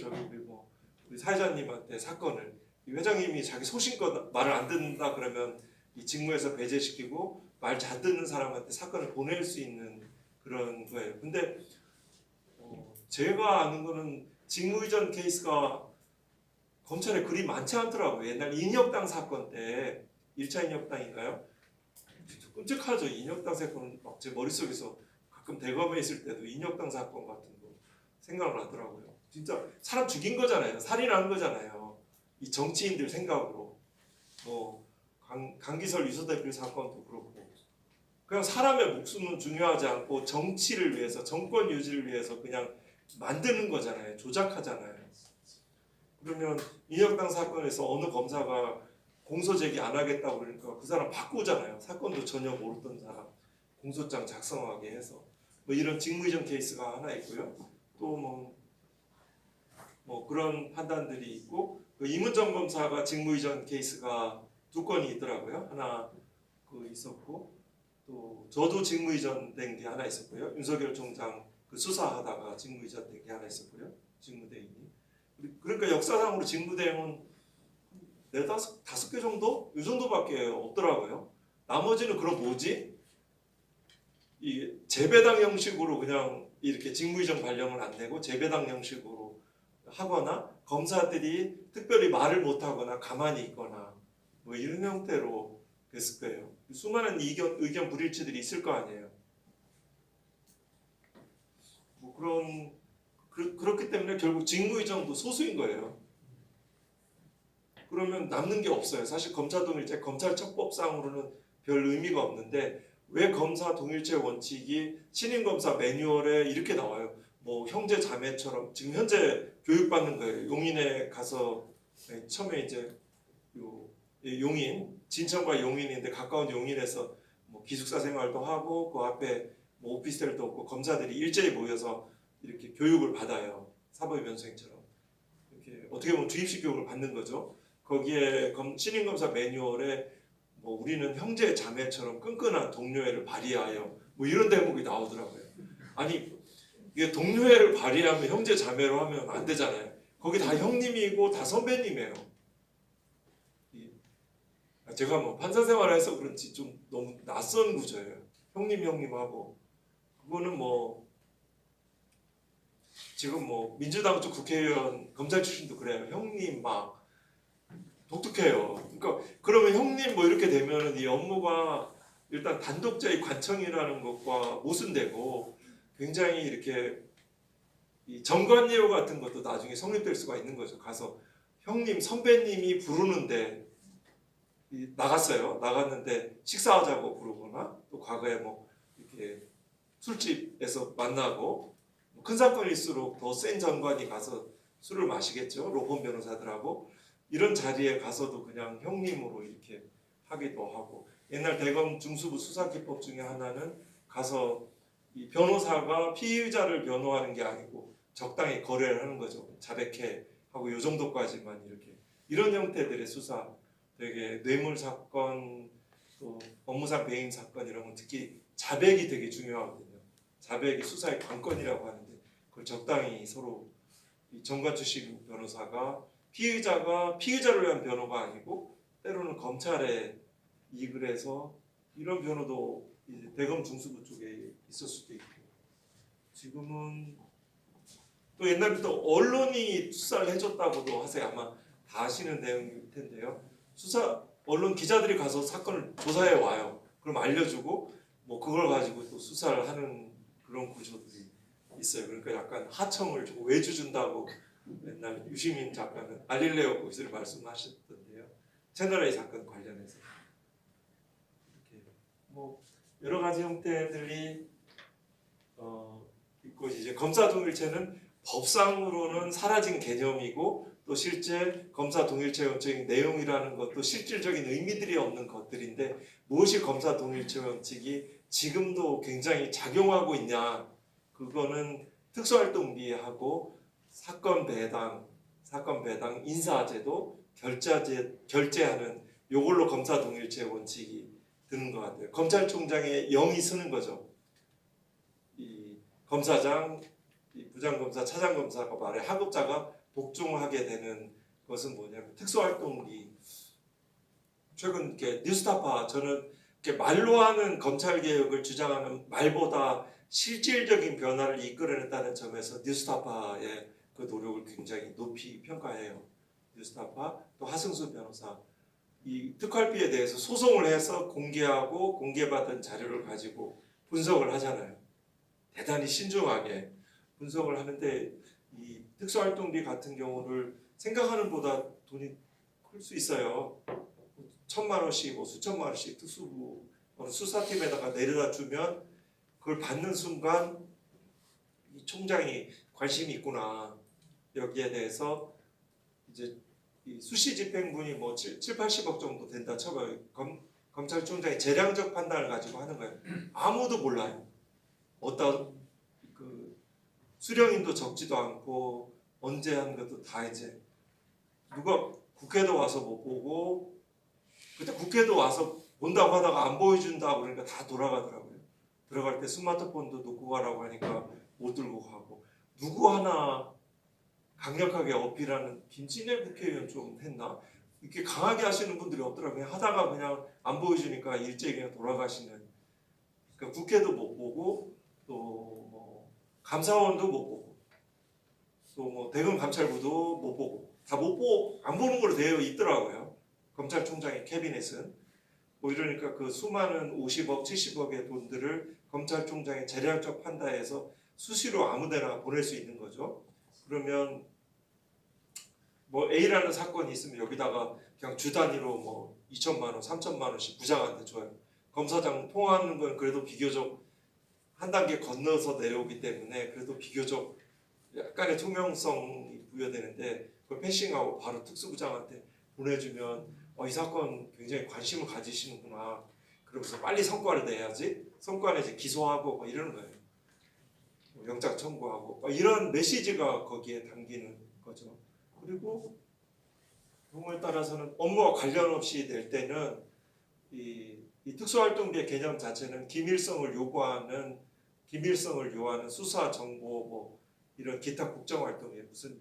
우리 사회자님한테 사건을 이 회장님이 자기 소신껏 말을 안 듣는다 그러면 이 직무에서 배제시키고 말 잘 듣는 사람한테 사건을 보낼 수 있는 그런 거예요. 근데 제가 아는 거는 직무 이전 케이스가 검찰에 그리 많지 않더라고요. 옛날 인혁당 사건 때 1차 인혁당인가요? 진짜 끔찍하죠. 인혁당 사건은 막 제 머릿속에서 가끔 대검에 있을 때도 인혁당 사건 같은 거 생각나더라고요. 진짜 사람 죽인 거잖아요. 살인한 거잖아요. 이 정치인들 생각으로 뭐 강기설 유서대표 사건도 그렇고 그냥 사람의 목숨은 중요하지 않고 정치를 위해서 정권 유지를 위해서 그냥 만드는 거잖아요. 조작하잖아요. 그러면 인혁당 사건에서 어느 검사가 공소 제기 안 하겠다고 그러니까 그 사람 바꾸잖아요. 사건도 전혀 모르던 사람 공소장 작성하게 해서 뭐 이런 직무이전 케이스가 하나 있고요. 또 뭐 그런 판단들이 있고 그 이문정 검사가 직무이전 케이스가 2건이 있더라고요. 하나 있었고 또 저도 직무이전 된 게 하나 있었고요. 윤석열 총장 그 수사하다가 직무이전 된 게 하나 있었고요. 직무대행이. 그러니까 역사상으로 직무대행은 4-5개 정도? 이 정도밖에 없더라고요. 나머지는 그럼 뭐지? 이 재배당 형식으로 그냥 이렇게 직무이전 발령을 안 내고 재배당 형식으로 하거나 검사들이 특별히 말을 못하거나 가만히 있거나 뭐 이런 형태로 됐을 거예요. 수많은 의견 불일치들이 있을 거 아니에요. 뭐 그렇기 때문에 결국 직무이전도 소수인 거예요. 그러면 남는 게 없어요. 사실 검사 동일체 검찰처법상으로는 별 의미가 없는데 왜 검사 동일체 원칙이 신임 검사 매뉴얼에 이렇게 나와요. 뭐 형제 자매처럼 지금 현재 교육받는 거예요. 용인에 가서 처음에 이제 용인 진천과 용인인데 가까운 용인에서 뭐 기숙사 생활도 하고 그 앞에 뭐 오피스텔도 없고 검사들이 일제히 모여서 이렇게 교육을 받아요. 사법의 변수행처럼 이렇게 어떻게 보면 주입식 교육을 받는 거죠. 거기에 신임 검사 매뉴얼에 뭐 우리는 형제 자매처럼 끈끈한 동료애를 발휘하여 뭐 이런 대목이 나오더라고요. 아니 이게 동료애를 발휘하면 형제 자매로 하면 안 되잖아요. 거기 다 형님이고 다 선배님이에요. 제가 뭐 판사 생활을 해서 그런지 좀 너무 낯선 구조예요. 형님하고 그거는 뭐 지금 뭐 민주당 쪽 국회의원 검찰 출신도 그래요. 형님 막 독특해요. 그러니까 그러면 형님 뭐 이렇게 되면은 이 업무가 일단 단독자의 관청이라는 것과 모순되고 굉장히 이렇게 이 정관예우 같은 것도 나중에 성립될 수가 있는 거죠. 가서 형님 선배님이 부르는데 나갔어요. 나갔는데 식사하자고 부르거나 또 과거에 뭐 이렇게 술집에서 만나고 큰 사건일수록 더 센 정관이 가서 술을 마시겠죠. 로펌 변호사들하고 이런 자리에 가서도 그냥 형님으로 이렇게 하기도 하고 옛날 대검 중수부 수사기법 중에 하나는 가서 이 변호사가 피의자를 변호하는 게 아니고 적당히 거래를 하는 거죠. 자백해 하고 요 정도까지만 이렇게 이런 형태들의 수사 되게 뇌물 사건 또 업무상 배임 사건 이런 건 특히 자백이 되게 중요하거든요. 자백이 수사의 관건이라고 하는데 그걸 적당히 서로 이 전관 출신 변호사가 피의자를 위한 변호가 아니고 때로는 검찰에 이익을 해서 이런 변호도 이제 대검 중수부 쪽에 있을 수도 있고 지금은 또 옛날부터 언론이 수사를 해줬다고도 하세요. 아마 다 아시는 내용일 텐데요. 언론 기자들이 가서 사건을 조사해 와요. 그럼 알려주고 뭐 그걸 가지고 또 수사를 하는 그런 구조들이 있어요. 그러니까 약간 하청을 주고 외주 준다고 옛날 유시민 작가는 알릴레오 거기서 말씀하셨던데요. 채널A 사건 관련해서 이렇게 뭐 여러 가지 형태들이 있고 이제 검사 동일체는 법상으로는 사라진 개념이고 또 실제 검사 동일체 원칙의 내용이라는 것도 실질적인 의미들이 없는 것들인데 무엇이 검사 동일체 원칙이 지금도 굉장히 작용하고 있냐 그거는 특수활동비하고 사건 배당 인사제도 결제하는 요걸로 검사 동일체 원칙이 드는 것 같아요. 검찰총장의 영이 쓰는 거죠. 이 검사장, 이 부장검사, 차장검사가 말해 하급자가 복종하게 되는 것은 뭐냐면 특수활동비. 최근 이렇게 뉴스타파 저는 이렇게 말로 하는 검찰 개혁을 주장하는 말보다 실질적인 변화를 이끌어냈다는 점에서 뉴스타파의 그 노력을 굉장히 높이 평가해요. 뉴스타파 또 하승수 변호사 이 특활비에 대해서 소송을 해서 공개하고 공개받은 자료를 가지고 분석을 하잖아요. 대단히 신중하게 분석을 하는데 이 특수활동비 같은 경우를 생각하는 보다 돈이 클 수 있어요. 1,000만 원씩 뭐 수천만 원씩 특수부 수사팀에다가 내려다 주면 그걸 받는 순간 이 총장이 관심이 있구나 여기에 대해서 이제 이 수시 집행분이 뭐 80억 정도 된다 쳐봐요. 검찰총장이 재량적 판단을 가지고 하는 거예요. 아무도 몰라요. 어떤 그 수령인도 적지도 않고 언제 하는 것도 다 이제 누가 국회도 와서 못 보고 그때 국회도 와서 본다고 하다가 안 보여준다고 그러니까 다 돌아가더라고요. 들어갈 때 스마트폰도 놓고 가라고 하니까 못 들고 가고 누구 하나 강력하게 어필하는 김진애 국회의원 좀 했나? 이렇게 강하게 하시는 분들이 없더라고요. 그냥 하다가 그냥 안 보여주니까 일제히 그냥 돌아가시는. 그러니까 국회도 못 보고 또 뭐 감사원도 못 보고 또 뭐 대검 감찰부도 못 보고 다 못 보고 안 보는 걸로 되어 있더라고요. 검찰총장의 캐비넷은. 뭐 이러니까 그 수많은 50억, 70억의 돈들을 검찰총장의 재량적 판단에서 수시로 아무데나 보낼 수 있는 거죠. 그러면 뭐 A라는 사건이 있으면 여기다가 그냥 주 단위로 뭐 2천만 원, 3천만 원씩 부장한테 줘요. 검사장 통화하는 건 그래도 비교적 한 단계 건너서 내려오기 때문에 그래도 비교적 약간의 투명성이 부여되는데 그걸 패싱하고 바로 특수부장한테 보내주면 이 사건 굉장히 관심을 가지시는구나. 그러면서 빨리 성과를 내야지. 성과 내지 기소하고 뭐 이러는 거예요. 영장 청구하고 이런 메시지가 거기에 담기는 거죠. 그리고 경우에 따라서는 업무와 관련 없이 낼 때는 이 특수활동비의 개념 자체는 기밀성을 요하는 수사 정보 뭐 이런 기타 국정활동에 무슨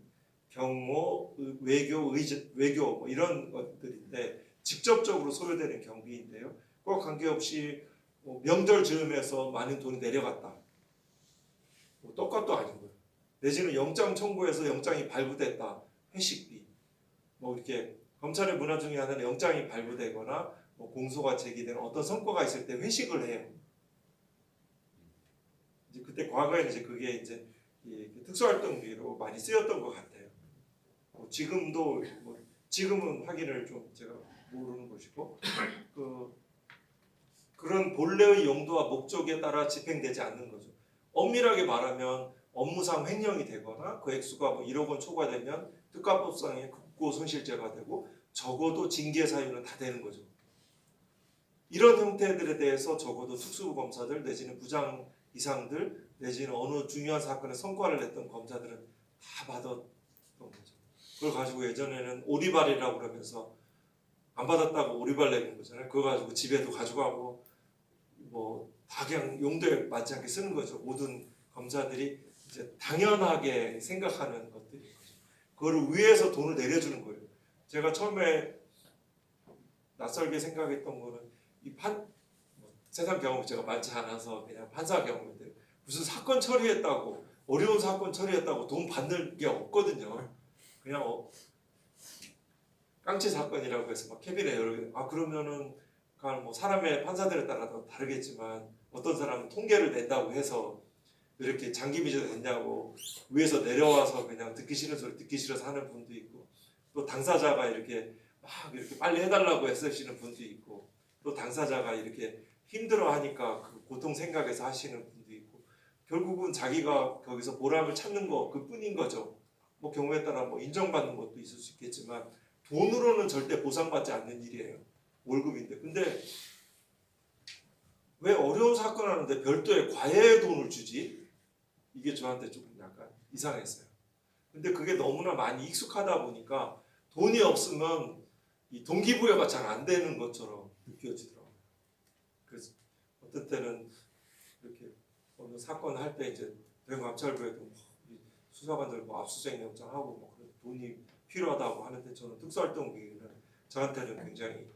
경호, 외교 뭐 이런 것들인데 직접적으로 소요되는 경비인데요. 그와 관계없이 뭐 명절 즈음에서 많은 돈이 내려갔다. 뭐 똑같도 아닌 거예요. 내지는 영장 청구해서 영장이 발부됐다. 회식비. 뭐 이렇게 검찰의 문화 중에 하나는 영장이 발부되거나 뭐 공소가 제기되는 어떤 성과가 있을 때 회식을 해요. 이제 그때 과거에는 이제 그게 이제 특수활동비로 많이 쓰였던 것 같아요. 뭐 지금도 지금은 확인을 좀 제가 모르는 것이고 그런 본래의 용도와 목적에 따라 집행되지 않는 거죠. 엄밀하게 말하면 업무상 횡령이 되거나 그 액수가 뭐 1억 원 초과되면 특가법상의 급고손실죄가 되고 적어도 징계 사유는 다 되는 거죠. 이런 형태들에 대해서 적어도 특수검사들 내지는 부장 이상들 내지는 어느 중요한 사건에 성과를 냈던 검사들은 다 받았던 거죠. 그걸 가지고 예전에는 오리발이라고 그러면서 안 받았다고 오리발 내는 거잖아요. 그거 가지고 집에도 가져가고 뭐 다 그냥 용도에 맞지 않게 쓰는 거죠. 모든 검사들이 이제 당연하게 생각하는 것들이 거죠. 그거를 위에서 돈을 내려주는 거예요. 제가 처음에 낯설게 생각했던 거는 세상 경험이 제가 많지 않아서 그냥 판사 경험인데 무슨 사건 처리했다고 어려운 사건 처리했다고 돈 받는 게 없거든요. 그냥 깡치 사건이라고 해서 막 캐비넷 여러 개 그러면은 뭐 사람의 판사들에 따라 다르겠지만 어떤 사람은 통계를 낸다고 해서 이렇게 장기 비전 됐냐고 위에서 내려와서 그냥 듣기 싫은 소리 듣기 싫어서 하는 분도 있고 또 당사자가 이렇게 막 이렇게 빨리 해달라고 애쓰시는 분도 있고 또 당사자가 이렇게 힘들어하니까 그 고통 생각해서 하시는 분도 있고 결국은 자기가 거기서 보람을 찾는 거 그뿐인 거죠. 뭐 경우에 따라 뭐 인정받는 것도 있을 수 있겠지만 돈으로는 절대 보상받지 않는 일이에요. 월급인데. 근데 왜 어려운 사건 하는데 별도의 과외 돈을 주지? 이게 저한테 조금 약간 이상했어요. 근데 그게 너무나 많이 익숙하다 보니까 돈이 없으면 이 동기부여가 잘 안 되는 것처럼 느껴지더라고요. 그래서 어떤 때는 이렇게 어느 사건 할 때 이제 대검찰부에도 수사관들 뭐 압수수색 영장 하고 뭐 그런 돈이 필요하다고 하는데 저는 특수활동비는 저한테는 굉장히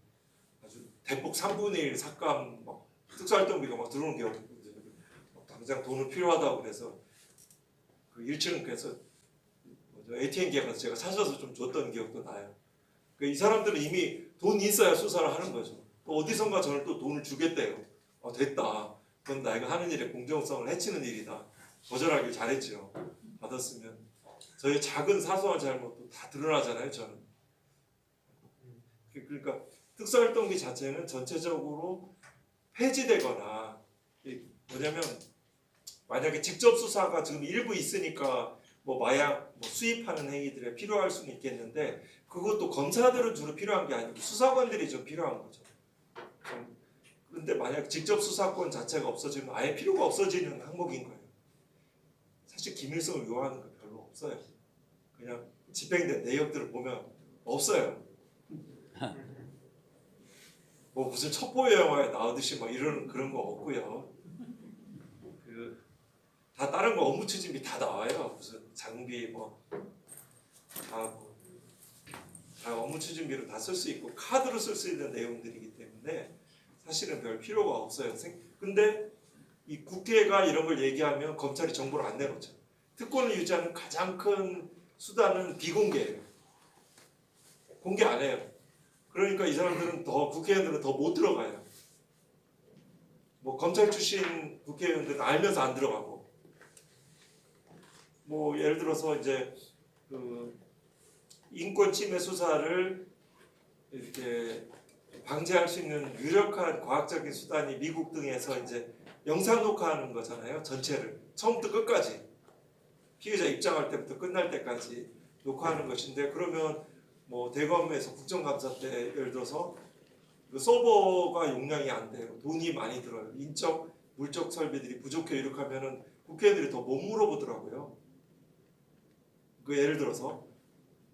아주 대폭 3분의 1 삭감 막 특수활동비가 막 들어오는 게 없거든요. 당장 돈을 필요하다고 그래서 그 1층 그래서 ATM기에 가서 제가 사셔서 좀 줬던 기억도 나요. 이 사람들은 이미 돈이 있어야 수사를 하는 거죠. 또 어디선가 저는 또 돈을 주겠대요. 됐다. 그건 내가 하는 일의 공정성을 해치는 일이다. 거절하길 잘했죠. 받았으면 저희 작은 사소한 잘못도 다 드러나잖아요. 저는. 그러니까 특수활동비 자체는 전체적으로 폐지되거나 뭐냐면 만약에 직접 수사가 지금 일부 있으니까 뭐 마약 뭐 수입하는 행위들에 필요할 수는 있겠는데 그것도 검사들은 주로 필요한 게 아니고 수사관들이 좀 필요한 거죠. 그런데 만약 직접 수사권 자체가 없어지면 아예 필요가 없어지는 항목인 거예요. 사실 기밀성을 요하는 거 별로 없어요. 그냥 집행된 내역들을 보면 없어요. 뭐 무슨 첩보의 영화에 나오듯이 막 이런 그런 거 없고요. 다 다른 거 업무 추진비 다 나와요. 무슨 장비 다 업무 추진비로 다 쓸 수 있고 카드로 쓸 수 있는 내용들이기 때문에 사실은 별 필요가 없어요. 근데 이 국회가 이런 걸 얘기하면 검찰이 정보를 안 내놓죠. 특권을 유지하는 가장 큰 수단은 비공개예요. 공개 안 해요. 그러니까 이 사람들은 국회의원들은 더 못 들어가요. 뭐 검찰 출신 국회의원들은 알면서 안 들어가고 뭐 예를 들어서 이제 그 인권 침해 수사를 이렇게 방지할 수 있는 유력한 과학적인 수단이 미국 등에서 이제 영상 녹화하는 거잖아요. 전체를 처음부터 끝까지 피해자 입장할 때부터 끝날 때까지 녹화하는 것인데 그러면 뭐 대검에서 국정감사 때 예를 들어서 그 서버가 용량이 안 돼요. 돈이 많이 들어요. 인적, 물적 설비들이 부족해 이렇게 하면은 국회의원들이 더 못 물어보더라고요. 그 예를 들어서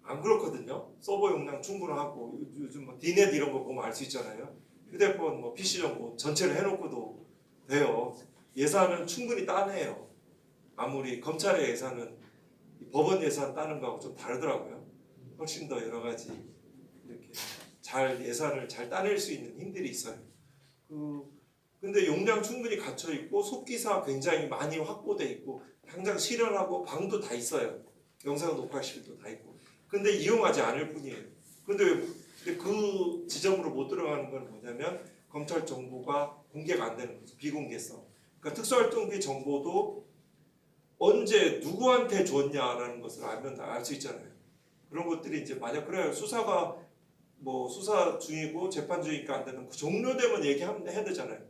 안 그렇거든요. 서버 용량 충분하고 요즘 뭐 디넷 이런 거 보면 알 수 있잖아요. 휴대폰 뭐 PC 정보 전체를 해놓고도 돼요. 예산은 충분히 따내요. 아무리 검찰의 예산은 법원 예산 따는 거하고 좀 다르더라고요. 훨씬 더 여러 가지 이렇게 예산을 잘 따낼 수 있는 힘들이 있어요. 근데 용량 충분히 갖춰 있고 속기사 굉장히 많이 확보돼 있고 당장 실현하고 방도 다 있어요. 영상 녹화실도 다 있고. 근데 이용하지 않을 뿐이에요. 근데 그 지점으로 못 들어가는 건 뭐냐면 검찰 정보가 공개가 안 되는 거죠. 비공개성. 그러니까 특수활동비 정보도 언제 누구한테 줬냐라는 것을 알면 알 수 있잖아요. 그런 것들이 이제 만약 그래요. 수사가 뭐 수사 중이고 재판 중이니까 안 되는 그 종료되면 얘기해야 되잖아요.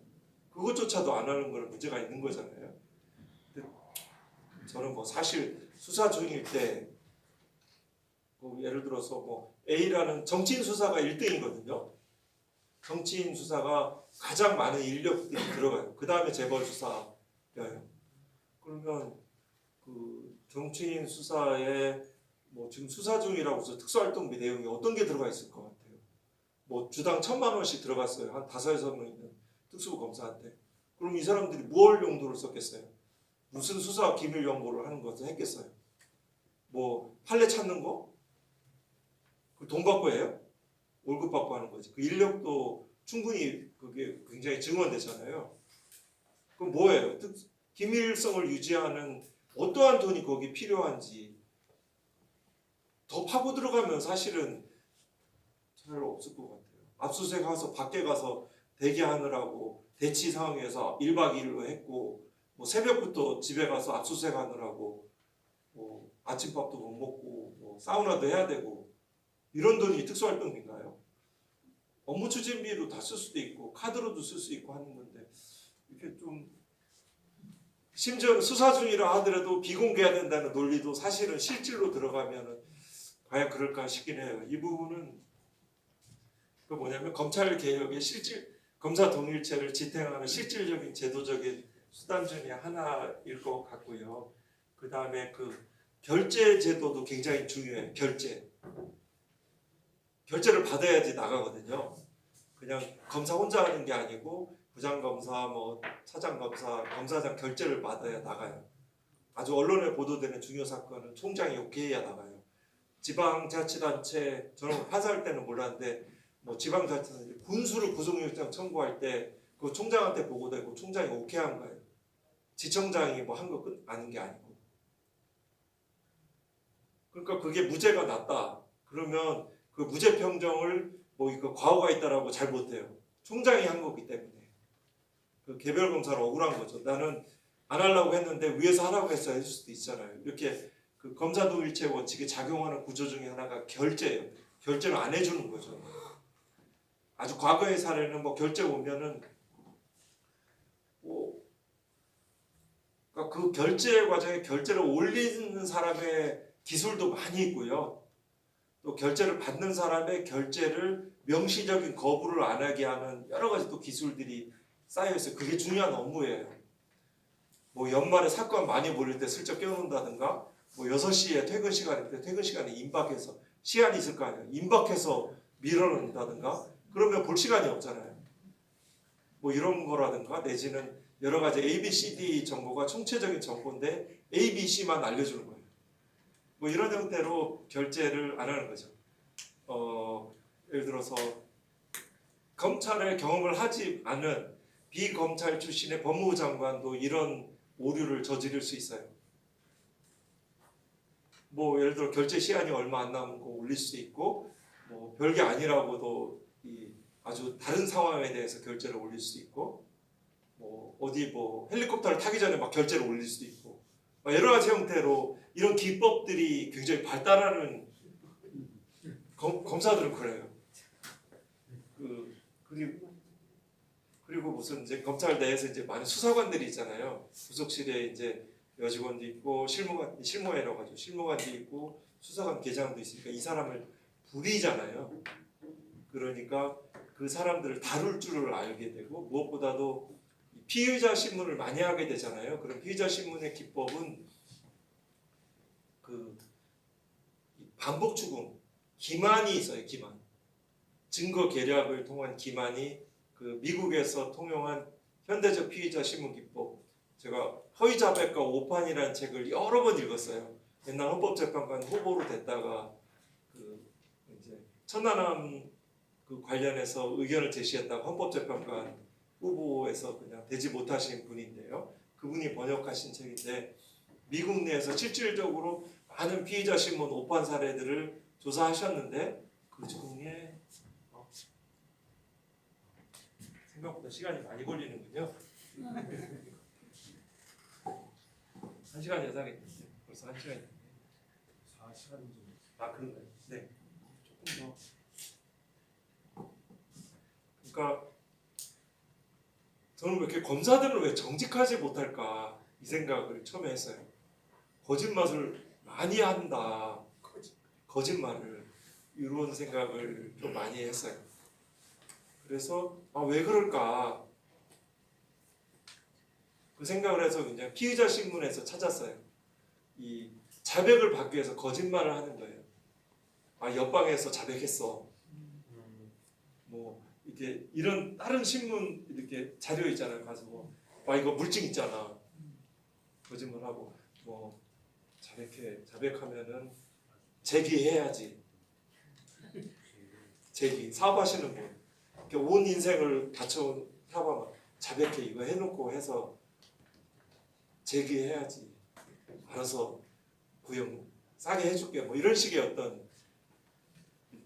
그것조차도 안 하는 거는 문제가 있는 거잖아요. 근데 저는 뭐 사실 수사 중일 때 뭐 예를 들어서 뭐 A라는 정치인 수사가 1등이거든요. 정치인 수사가 가장 많은 인력들이 들어가요. 그 다음에 재벌 수사여요. 그러면 그 정치인 수사에 뭐 지금 수사 중이라고 해서 특수활동비 내용이 어떤 게 들어가 있을 것 같아요. 뭐 주당 1,000만 원씩 들어갔어요. 한 5-6명 있는 특수부 검사한테. 그럼 이 사람들이 뭘 용도로 썼겠어요? 무슨 수사 기밀 연구를 하는 것을 했겠어요? 뭐 판례 찾는 거? 그 돈 받고 해요? 월급 받고 하는 거지. 그 인력도 충분히 그게 굉장히 증언되잖아요. 그럼 뭐예요? 기밀성을 유지하는 어떠한 돈이 거기 필요한지 더 파고 들어가면 사실은 잘 없을 것 같아요. 압수수색 가서 밖에 가서 대기하느라고 대치 상황에서 1박 2일로 했고 뭐 새벽부터 집에 가서 압수수색 하느라고 뭐 아침밥도 못 먹고 뭐 사우나도 해야 되고 이런 돈이 특수활동비인가요? 업무 추진비로 다 쓸 수도 있고 카드로도 쓸 수 있고 하는 건데 이렇게 좀 심지어 수사 중이라 하더라도 비공개해야 된다는 논리도 사실은 실질로 들어가면은 과연 그럴까 싶긴 해요. 이 부분은 그 뭐냐면 검찰 개혁의 실질 검사 동일체를 지탱하는 실질적인 제도적인 수단 중에 하나일 것 같고요. 그 다음에 그 결제 제도도 굉장히 중요해요. 결제를 받아야지 나가거든요. 그냥 검사 혼자 하는 게 아니고 부장검사, 뭐 차장검사, 검사장 결제를 받아야 나가요. 아주 언론에 보도되는 중요 사건은 총장이 오케이해야 나가요. 지방자치단체 저는 판사할 때는 몰랐는데 뭐 지방자치단체 군수를 구속영장 청구할 때 그 총장한테 보고되고 총장이 오케이한 거예요. 지청장이 뭐 한 거 아는 게 아니고. 그러니까 그게 무죄가 났다. 그러면 그 무죄 평정을 뭐 이거 과오가 있다라고 잘 못해요. 총장이 한 거기 때문에. 그 개별 검사는 억울한 거죠. 나는 안 하려고 했는데 위에서 하라고 했어 해줄 수도 있잖아요. 이렇게 그 검사 동일체 원칙에 작용하는 구조 중에 하나가 결제예요. 결제를 안 해주는 거죠. 아주 과거의 사례는 뭐 결제 오면은 뭐 그러니까 그 결제 과정에 결제를 올리는 사람의 기술도 많이 있고요. 또 결제를 받는 사람의 결제를 명시적인 거부를 안 하게 하는 여러 가지 또 기술들이 쌓여 있어요. 그게 중요한 업무예요. 뭐 연말에 사건 많이 몰릴 때 슬쩍 껴놓는다든가 뭐 6시에 퇴근 시간일 때 퇴근 시간에 임박해서 시간이 있을 거 아니에요. 임박해서 밀어놓는다든가 그러면 볼 시간이 없잖아요. 뭐 이런 거라든가 내지는 여러 가지 A, B, C, D 정보가 총체적인 정보인데 A, B, C만 알려주는 거예요. 뭐 이런 형태로 결제를 안 하는 거죠. 예를 들어서 검찰의 경험을 하지 않은 비검찰 출신의 법무부 장관도 이런 오류를 저지를 수 있어요. 뭐 예를 들어 결제 시간이 얼마 안 남은 거 올릴 수 있고 뭐 별게 아니라고도 아주 다른 상황에 대해서 결제를 올릴 수 있고 뭐 어디 뭐 헬리콥터를 타기 전에 막 결제를 올릴 수도 있고 여러 가지 형태로 이런 기법들이 굉장히 발달하는 검사들은 그래요. 그리고 무슨 이제 검찰 내에서 이제 많은 수사관들이 있잖아요. 구속실에 이제 여직원도 있고 실무관이라고 하죠. 실무관도 있고 수사관 계장도 있으니까 이 사람을 부리잖아요. 그러니까 그 사람들을 다룰 줄을 알게 되고 무엇보다도 피의자 신문을 많이 하게 되잖아요. 그럼 피의자 신문의 기법은 그 반복 추궁, 기만이 있어요. 기만. 증거 계략을 통한 기만이 그 미국에서 통용한 현대적 피의자 신문 기법. 제가 허위자백과 오판이라는 책을 여러 번 읽었어요. 옛날 헌법재판관 후보로 됐다가 그 이제 천안함 그 관련해서 의견을 제시했다가 헌법재판관 후보에서 그냥 되지 못하신 분인데요. 그분이 번역하신 책인데 미국 내에서 실질적으로 많은 피의자 신문 오판 사례들을 조사하셨는데 그 중에 생각보다 시간이 많이 걸리는군요. 1시간 예상했는데 벌써 1시간이 됐네요. 4시간 정도. 아 그런가요? 네. 조금 더. 그러니까 저는 왜 이렇게 검사들은 왜 정직하지 못할까 이 생각을 처음에 했어요. 거짓말을 많이 한다. 거짓말을 이런 생각을 좀 많이 했어요. 그래서 왜 그럴까 그 생각을 해서 그냥 피의자 신문에서 찾았어요. 이 자백을 받기 위해서 거짓말을 하는 거예요. 옆방에서 자백했어. 뭐 이렇게 이런 다른 신문 이렇게 자료 있잖아요. 가서 뭐 와 이거 물증 있잖아. 거짓말하고 뭐 자백하면은 제기해야지. 제기 사업하시는 분, 이렇게 온 인생을 바쳐온 사업하면 자백해 이거 해놓고 해서 제기해야지. 알아서 구형 싸게 해줄게. 뭐 이런 식의 어떤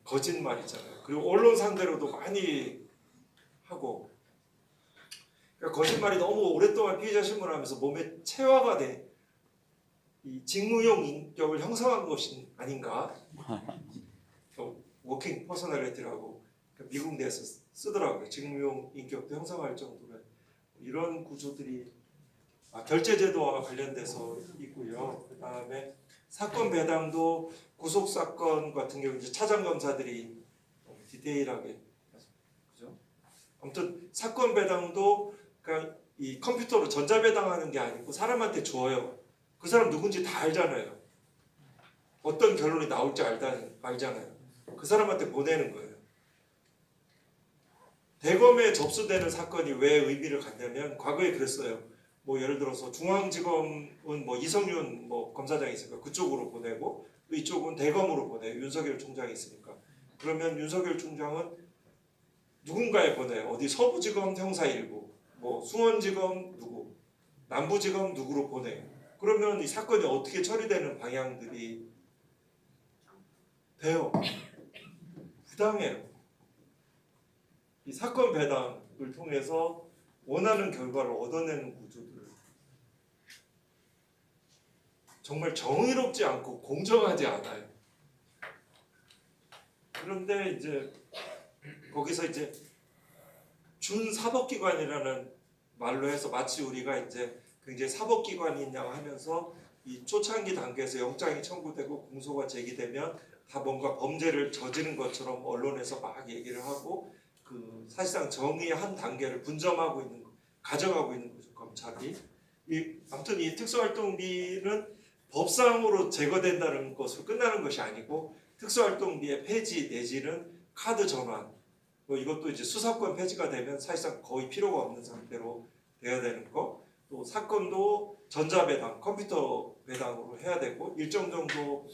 거짓말 있잖아요. 그리고 언론 상대로도 많이 하고. 그러니까 거짓말이 너무 오랫동안 피의자 신문하면서 몸에 체화가 돼. 이 직무용 인격을 형성한 것이 아닌가? 워킹 퍼서널리티라고 미국 내에서 쓰더라고요. 직무용 인격도 형성할 정도로 이런 구조들이 결제제도와 관련돼서 있고요. 그 다음에 사건 배당도 구속 사건 같은 경우 이제 차장 검사들이 디테일하게 그죠? 아무튼 사건 배당도 그냥 이 컴퓨터로 전자 배당하는 게 아니고 사람한테 줘요. 그 사람 누군지 다 알잖아요. 어떤 결론이 나올지 알잖아요. 그 사람한테 보내는 거예요. 대검에 접수되는 사건이 왜 의미를 갖냐면 과거에 그랬어요. 뭐 예를 들어서 중앙지검은 뭐 이성윤 뭐 검사장이 있으니까 그쪽으로 보내고 이쪽은 대검으로 보내요. 윤석열 총장이 있으니까. 그러면 윤석열 총장은 누군가에 보내요. 어디 서부지검 형사 일부, 뭐 수원지검 누구, 남부지검 누구로 보내요. 그러면 이 사건이 어떻게 처리되는 방향들이 돼요. 부당해요. 이 사건 배당을 통해서 원하는 결과를 얻어내는 구조들 정말 정의롭지 않고 공정하지 않아요. 그런데 이제 거기서 이제 준사법기관이라는 말로 해서 마치 우리가 이제 굉장히 사법기관이냐고 하면서 이 초창기 단계에서 영장이 청구되고 공소가 제기되면 다 뭔가 범죄를 저지른 것처럼 언론에서 막 얘기를 하고 그 사실상 정의의 한 단계를 분점하고 있는 거, 가져가고 있는 거죠 검찰이. 아무튼 이 특수활동비는 법상으로 제거된다는 것으로 끝나는 것이 아니고 특수활동비의 폐지 내지는 카드 전환. 뭐 이것도 이제 수사권 폐지가 되면 사실상 거의 필요가 없는 상태로 돼야 되는 거. 또 사건도 전자배당, 컴퓨터 배당으로 해야 되고 일정 정도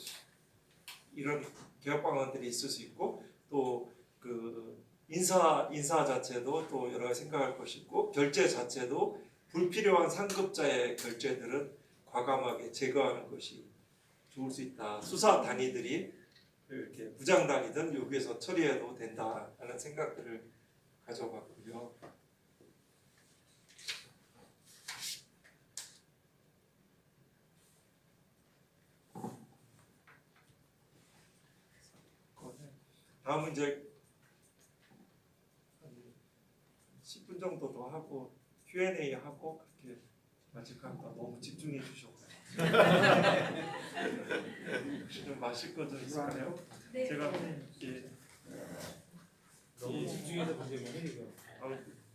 이런 개혁 방안들이 있을 수 있고 또 그 인사 자체도 또 여러 가지 생각할 것이 있고 결제 자체도 불필요한 상급자의 결제들은 과감하게 제거하는 것이 좋을 수 있다. 수사 단위들이 이렇게 부장 단위든 여기에서 처리해도 된다라는 생각들을 가져봤고요. 다음은 이제 한 10분 정도 더 하고 Q&A 하고 그렇게 마칠까 합니다. 너무 집중해 주셔서 좀 마실 거 좀 있을까요? 네. 제가 예, 너무 집중해서 보시면 이거.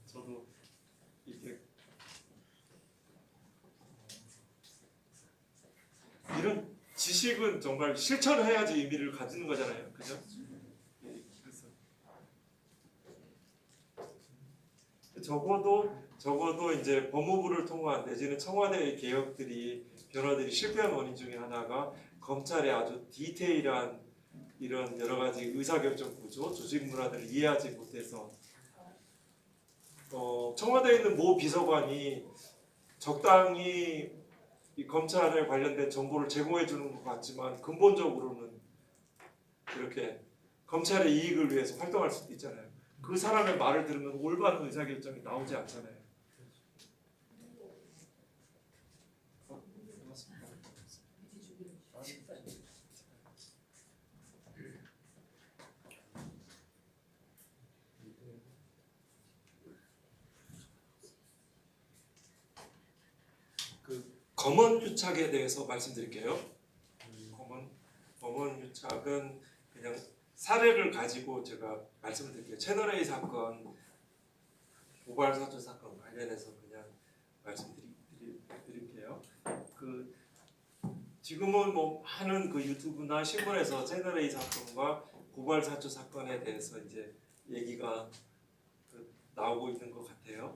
저도 이게 이런 지식은 정말 실천해야지 의미를 가지는 거잖아요, 그죠? 예, 그래서 적어도 이제 법무부를 통한 내지는 청와대의 개혁들이 변화들이 실패한 원인 중에 하나가 검찰의 아주 디테일한 이런 여러 가지 의사결정 구조, 조직 문화들을 이해하지 못해서 청와대에 있는 모 비서관이 적당히 이 검찰에 관련된 정보를 제공해 주는 것 같지만 근본적으로는 이렇게 검찰의 이익을 위해서 활동할 수도 있잖아요. 그 사람의 말을 들으면 올바른 의사결정이 나오지 않잖아요. 그 검언 유착에 대해서 말씀드릴게요. 검언 유착은 그냥 사례를 가지고 제가 말씀을 드릴게요. 채널A 사건, 고발 사주 사건 관련해서 그냥 말씀드릴게요. 그 지금은 뭐 많은 그 유튜브나 신문에서 채널A 사건과 고발 사주 사건에 대해서 이제 얘기가 나오고 있는 것 같아요.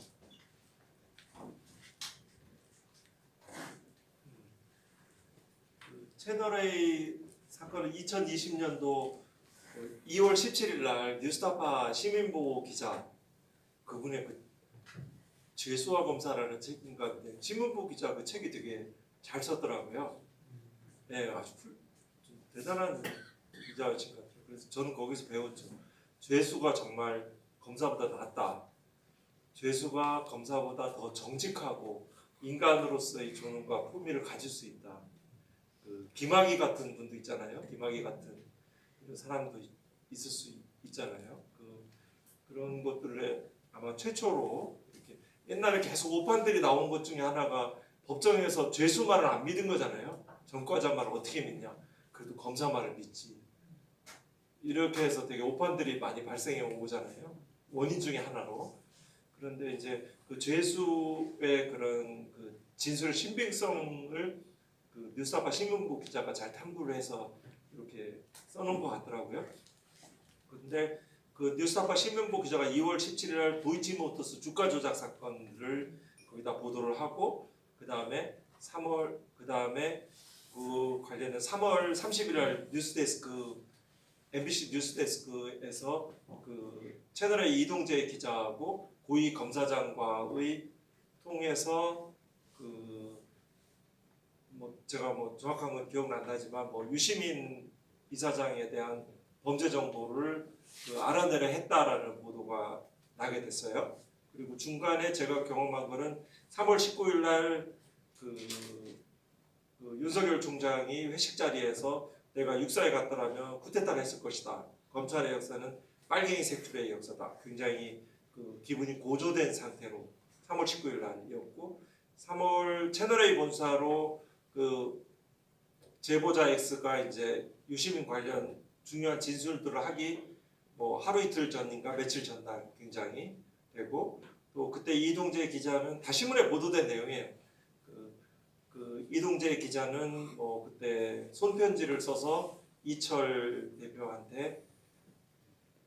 채널A 사건은 2020년도 2월 17일 날 뉴스타파 시민보호 기자 그분의 그 죄수와 검사라는 책인가 신문보 기자 그 책이 되게 잘 썼더라고요. 네, 아주 좀 대단한 기자였던 것 같아요. 그래서 저는 거기서 배웠죠. 죄수가 정말 검사보다 낫다. 죄수가 검사보다 더 정직하고 인간으로서의 존엄과 품위를 가질 수 있다. 그 김학의 같은 분도 있잖아요. 김학의 같은 이런 사람도 있을 수 있잖아요. 그런 것들에 아마 최초로 이렇게 옛날에 계속 오판들이 나온 것 중에 하나가 법정에서 죄수 말을 안 믿은 거잖아요. 전과자 말을 어떻게 믿냐? 그래도 검사 말을 믿지. 이렇게 해서 되게 오판들이 많이 발생해 온 거잖아요. 원인 중에 하나로. 그런데 이제 그 죄수의 그런 그 진술의 신빙성을 그 뉴스타파 신문부 기자가 잘 탐구를 해서 이렇게 써놓은 것 같더라고요. 그런데 그 뉴스타파 신문부 기자가 2월 17일 날 도이치모터스 주가 조작 사건을 거기다 보도를 하고 그 다음에 그 관련된 3월 30일 날 뉴스데스크 MBC 뉴스데스크에서 그 채널A 이동재 기자하고 고위 검사장과의 통해서 그 뭐 제가 뭐 정확한 건 기억은 안 나지만 뭐 유시민 이사장에 대한 범죄 정보를 그 알아내려 했다라는 보도가 나게 됐어요. 그리고 중간에 제가 경험한 거는 3월 19일 날 그 윤석열 총장이 회식 자리에서 내가 육사에 갔더라면 쿠데타를 했을 것이다. 검찰의 역사는 빨갱이 색출의 역사다. 굉장히 그 기분이 고조된 상태로 3월 19일 날이었고 3월 채널A 본사로 그 제보자 X가 이제 유시민 관련 중요한 진술들을 하기 뭐 하루 이틀 전인가 며칠 전날 굉장히 되고 또 그때 이동재 기자는 다 신문에 보도된 내용이에요. 그 이동재 기자는 뭐 그때 손편지를 써서 이철 대표한테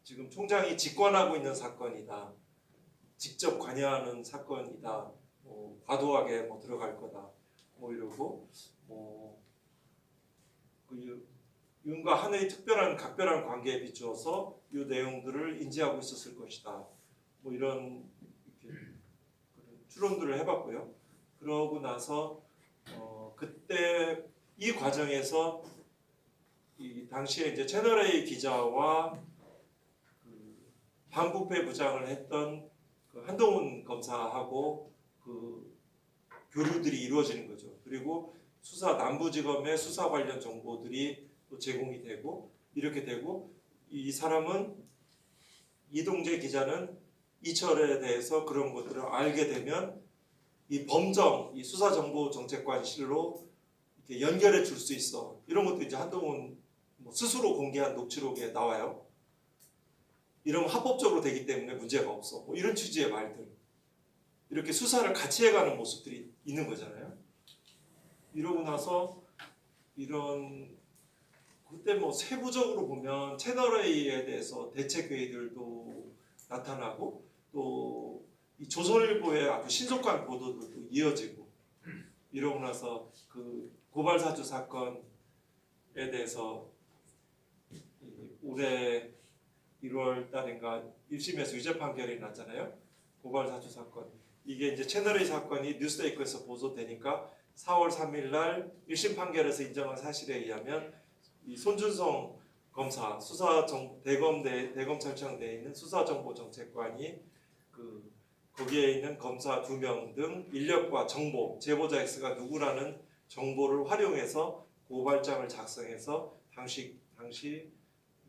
지금 총장이 직권하고 있는 사건이다. 직접 관여하는 사건이다. 뭐 과도하게 뭐 들어갈 거다. 뭐 이러고 뭐 그 윤과 한의 특별한 각별한 관계에 비추어서 이 내용들을 인지하고 있었을 것이다. 뭐 이런 이렇게 추론들을 해봤고요. 그러고 나서 그때 이 과정에서 이 당시에 이제 채널A 기자와 그 반부패 부장을 했던 그 한동훈 검사하고 그 교류들이 이루어지는 거죠. 그리고 남부지검의 수사 관련 정보들이 또 제공이 되고 이렇게 되고 이 사람은 이동재 기자는 이철에 대해서 그런 것들을 알게 되면 이 범정, 이 수사정보정책관실로 이렇게 연결해 줄 수 있어. 이런 것도 이제 한동훈 뭐 스스로 공개한 녹취록에 나와요. 이러면 합법적으로 되기 때문에 문제가 없어. 뭐 이런 취지의 말들. 이렇게 수사를 같이 해가는 모습들이 있는 거잖아요. 이러고 나서 이런 그때 뭐 세부적으로 보면 채널A에 대해서 대책 회의들도 나타나고 또 이 조선일보의 아주 신속한 보도들도 이어지고 이러고 나서 그 고발사주 사건에 대해서 올해 1월 달인가 1심에서 유죄 판결이 났잖아요. 고발사주 사건. 이게 이제 채널A 사건이 뉴스데이커에서 보도되니까 4월 3일 날 1심 판결에서 인정한 사실에 의하면 이 손준성 검사 대검찰청내에 있는 수사정보정책관이 그 거기에 있는 검사 2명 등 인력과 정보, 제보자 X가 누구라는 정보를 활용해서 고발장을 작성해서 당시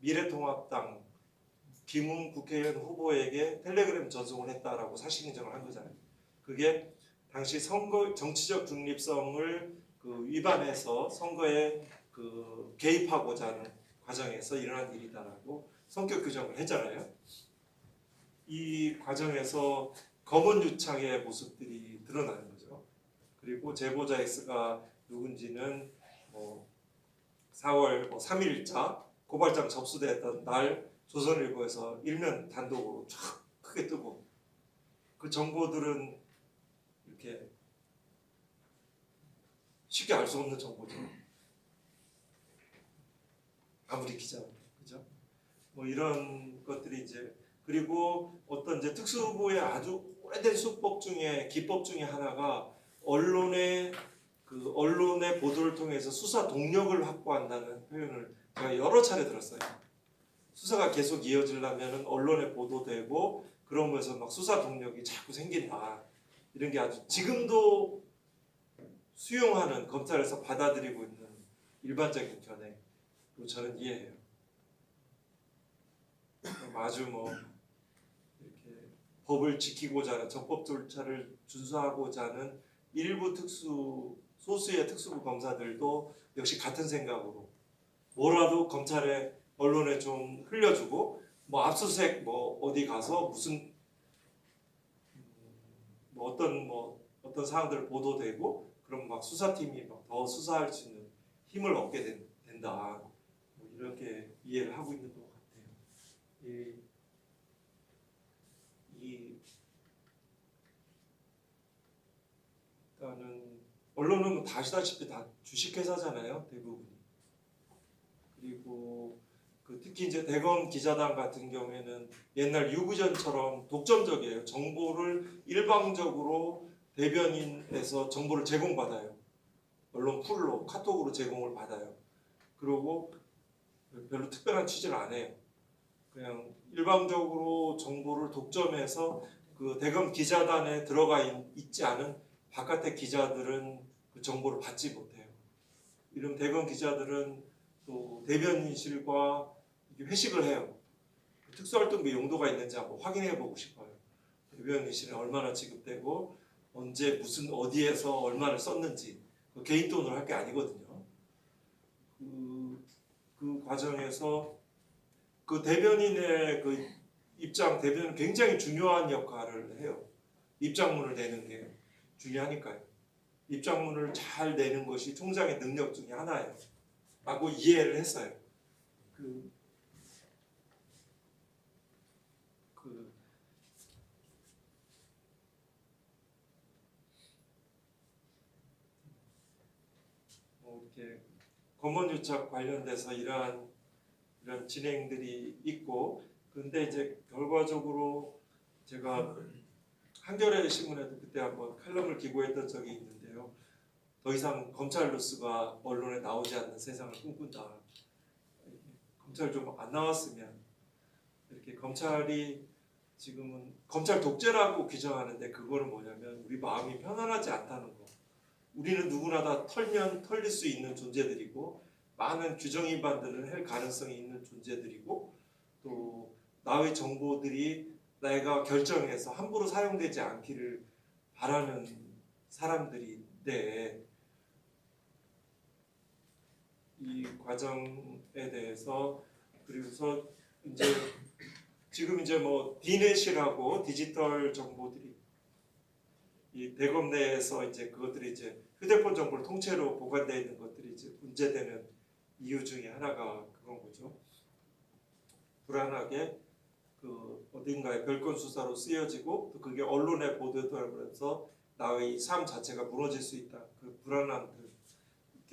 미래통합당 김웅 국회의원 후보에게 텔레그램 전송을 했다라고 사실 인정을 한 거잖아요. 그게 당시 선거 정치적 중립성을 그 위반해서 선거에 그 개입하고자 하는 과정에서 일어난 일이다라고 성격 규정을 했잖아요. 이 과정에서 검은 유착의 모습들이 드러나는 거죠. 그리고 제보자 X가 누군지는 4월 3일자 고발장 접수됐던 날 조선일보에서 일면 단독으로 쫙 크게 뜨고 그 정보들은 이렇게 쉽게 알 수 없는 정보죠. 아무리 기자도 그죠? 뭐 이런 것들이 이제 그리고 어떤 이제 특수부의 아주 오래된 수법 중에 기법 중에 하나가 언론의 보도를 통해서 수사 동력을 확보한다는 표현을 제가 여러 차례 들었어요. 수사가 계속 이어지려면 언론에 보도되고 그러면서 막 수사 동력이 자꾸 생긴다. 이런 게 아주 지금도 수용하는 검찰에서 받아들이고 있는 일반적인 견해로 저는 이해해요. 아주 뭐 이렇게 법을 지키고자 하는 적법 절차를 준수하고자 하는 일부 소수의 특수부 검사들도 역시 같은 생각으로 뭐라도 검찰에 언론에 좀 흘려주고 뭐 압수수색 뭐 어디 가서 무슨 뭐 어떤 사항들 보도되고 그럼 막 수사팀이 막 더 수사할 수 있는 힘을 얻게 된다. 뭐 이렇게 이해를 하고 있는 것 같아요. 일단은 언론은 다 아시다시피 다 주식회사잖아요, 대부분이. 그리고 특히 이제 대검 기자단 같은 경우에는 옛날 유구전처럼 독점적이에요. 정보를 일방적으로 대변인에서 정보를 제공받아요. 언론 풀로 카톡으로 제공을 받아요. 그리고 별로 특별한 취재를 안 해요. 그냥 일방적으로 정보를 독점해서 그 대검 기자단에 들어가 있지 않은 바깥의 기자들은 그 정보를 받지 못해요. 이런 대검 기자들은 또 대변인실과 회식을 해요. 특수활동비 용도가 있는지 한번 확인해 보고 싶어요. 대변인실에 얼마나 지급되고 언제 무슨 어디에서 얼마를 썼는지 그 개인 돈으로 할 게 아니거든요. 그 과정에서 그 대변인의 그 대변인 굉장히 중요한 역할을 해요. 입장문을 내는 게 중요하니까요. 입장문을 잘 내는 것이 총장의 능력 중에 하나예요. 라고 이해를 했어요. 이렇게 검언유착 관련돼서 이런 진행들이 있고, 근데 이제 결과적으로 제가 한겨레 신문에도 그때 한번 칼럼을 기고했던 적이 있는데요. 더 이상 검찰 뉴스가 언론에 나오지 않는 세상을 꿈꾼다. 검찰 좀 안 나왔으면 이렇게 검찰이 지금은 검찰 독재라고 규정하는데 그거는 뭐냐면 우리 마음이 편안하지 않다는 거. 우리는 누구나 다 털면 털릴 수 있는 존재들이고 많은 규정 위반들을 할 가능성이 있는 존재들이고 또 나의 정보들이 내가 결정해서 함부로 사용되지 않기를 바라는 사람들인데 이 과정에 대해서 그래서 이제 지금 이제 뭐 디넷이라고 디지털 정보들이 이 대검 내에서 이제 그것들이 이제 휴대폰 정보를 통째로 보관되어 있는 것들이 이제 문제되는 이유 중에 하나가 그건 거죠. 불안하게 그 어딘가에 별건 수사로 쓰여지고 또 그게 언론에 보도되면서 나의 삶 자체가 무너질 수 있다. 그 불안함들.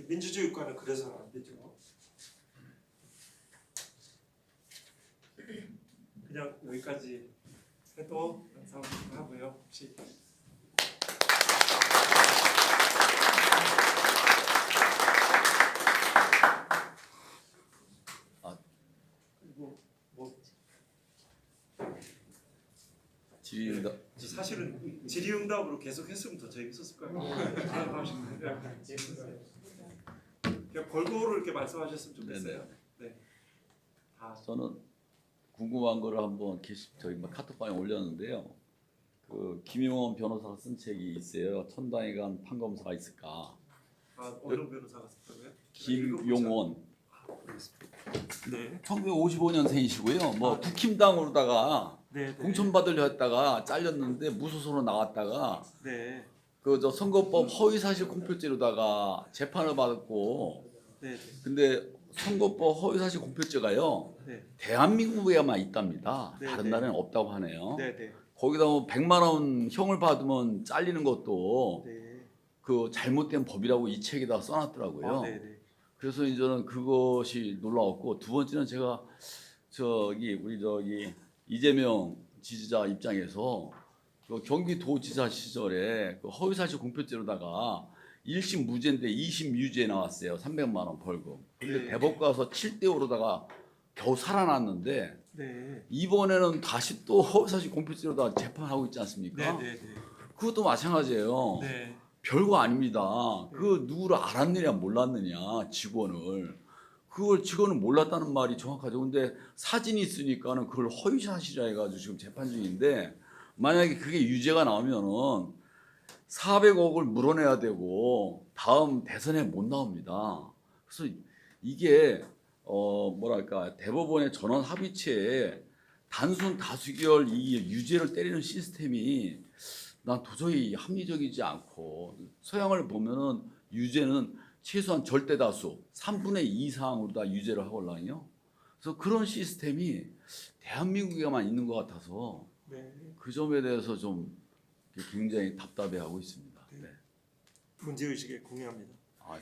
민주주의 국가는 그래서는 안 되죠. 그냥 여기까지 해도 하고요. 혹시 그리고 뭐 질의응답. 사실은 질의응답으로 계속 했으면 더 재밌었을 거예요. 그냥 골고루 이렇게 말씀하셨으면 좋겠어요. 네. 저는 궁금한 거를 한번 저희 카톡방에 올렸는데요. 그 김용원 변호사가 쓴 책이 있어요. 천당에 간 판검사가 있을까? 어느 변호사가 썼다고요? 김용원. 네. 1955년생이시고요. 뭐 국힘당으로다가 네. 공천받으려 했다가 잘렸는데 무소속으로 나왔다가 네. 그 선거법 허위사실 공표죄로다가 재판을 받았고, 네. 근데 선거법 허위사실 공표죄가요 네. 대한민국에만 있답니다. 네, 다른 네. 나라는 없다고 하네요. 네. 거기다 뭐 100만 원 형을 받으면 잘리는 것도 네. 그 잘못된 법이라고 이 책에다 써놨더라고요. 네. 그래서 이제는 그것이 놀라웠고, 두 번째는 제가 우리 이재명 지지자 입장에서 그 경기도지사 시절에 그 허위사실 공표죄로다가 1심 무죄인데 2심 유죄 나왔어요. 300만 원 벌금. 근데 네. 대법 가서 7대5로다가 겨우 살아났는데 네. 이번에는 다시 또 허위사실 공표죄로다가 재판하고 있지 않습니까? 네. 네. 그것도 마찬가지예요. 네. 별거 아닙니다. 그 누구를 알았느냐 몰랐느냐 직원을. 그걸 직원은 몰랐다는 말이 정확하죠. 근데 사진이 있으니까는 그걸 허위사실이라 해가지고 지금 재판 중인데, 만약에 그게 유죄가 나오면은 400억을 물어내야 되고 다음 대선에 못 나옵니다. 그래서 이게 뭐랄까, 대법원의 전원 합의체에 단순 다수결 이 유죄를 때리는 시스템이 난 도저히 합리적이지 않고, 서양을 보면은 유죄는 최소한 절대 다수 3분의 2 이상으로 다 유죄를 하거든요. 그래서 그런 시스템이 대한민국에만 있는 것 같아서 네. 그 점에 대해서 좀 굉장히 답답해하고 있습니다. 네. 문제의식에 공유합니다. 아,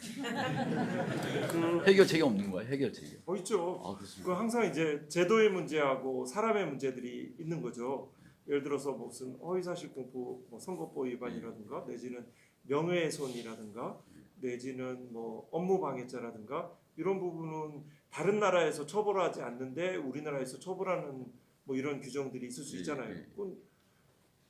그 해결책이 없는 거예요. 해결책이. 있죠. 아, 그 그렇습니다. 항상 이제 제도의 문제하고 사람의 문제들이 있는 거죠. 예를 들어서 무슨 허위사실 공표, 뭐 선거법 위반이라든가 내지는 명예훼손이라든가 내지는 뭐 업무방해죄라든가 이런 부분은 다른 나라에서 처벌하지 않는데 우리나라에서 처벌하는 뭐 이런 규정들이 있을 수 있잖아요. 예.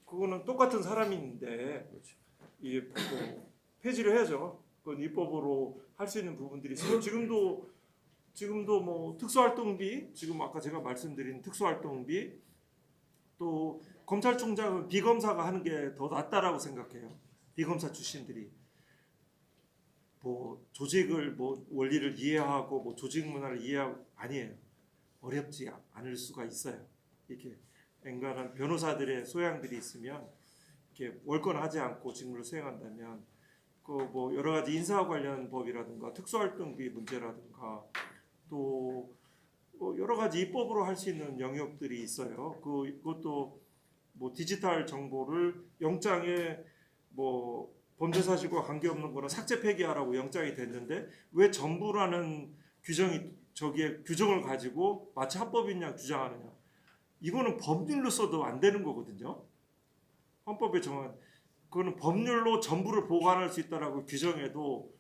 그거는 똑같은 사람인데 그렇죠. 이게 뭐 폐지를 해야죠. 그건 입법으로 할 수 있는 부분들이 있어요. 지금도 뭐 특수활동비, 지금 아까 제가 말씀드린 특수활동비, 또 검찰총장은 비검사가 하는 게 더 낫다라고 생각해요. 비검사 출신들이 뭐 조직을 뭐 원리를 이해하고 뭐 조직 문화를 이해하고 아니에요. 어렵지 않을 수가 있어요. 이렇게 엔간한 변호사들의 소양들이 있으면 이렇게 월권하지 않고 직무를 수행한다면 그 뭐 여러 가지 인사 관련 법이라든가 특수활동비 문제라든가 또 뭐 여러 가지 입법으로 할 수 있는 영역들이 있어요. 그것도 뭐 디지털 정보를 영장에 뭐 범죄 사실과 관계없는 거는 삭제 폐기하라고 영장이 됐는데 왜 전부라는 규정이 저기에 규정을 가지고 마치 합법인 양 주장하느냐. 이거는 법률로 써도 안 되는 거거든요. 헌법에 정한 그거는 법률로 전부를 보관할 수 있다라고 규정해도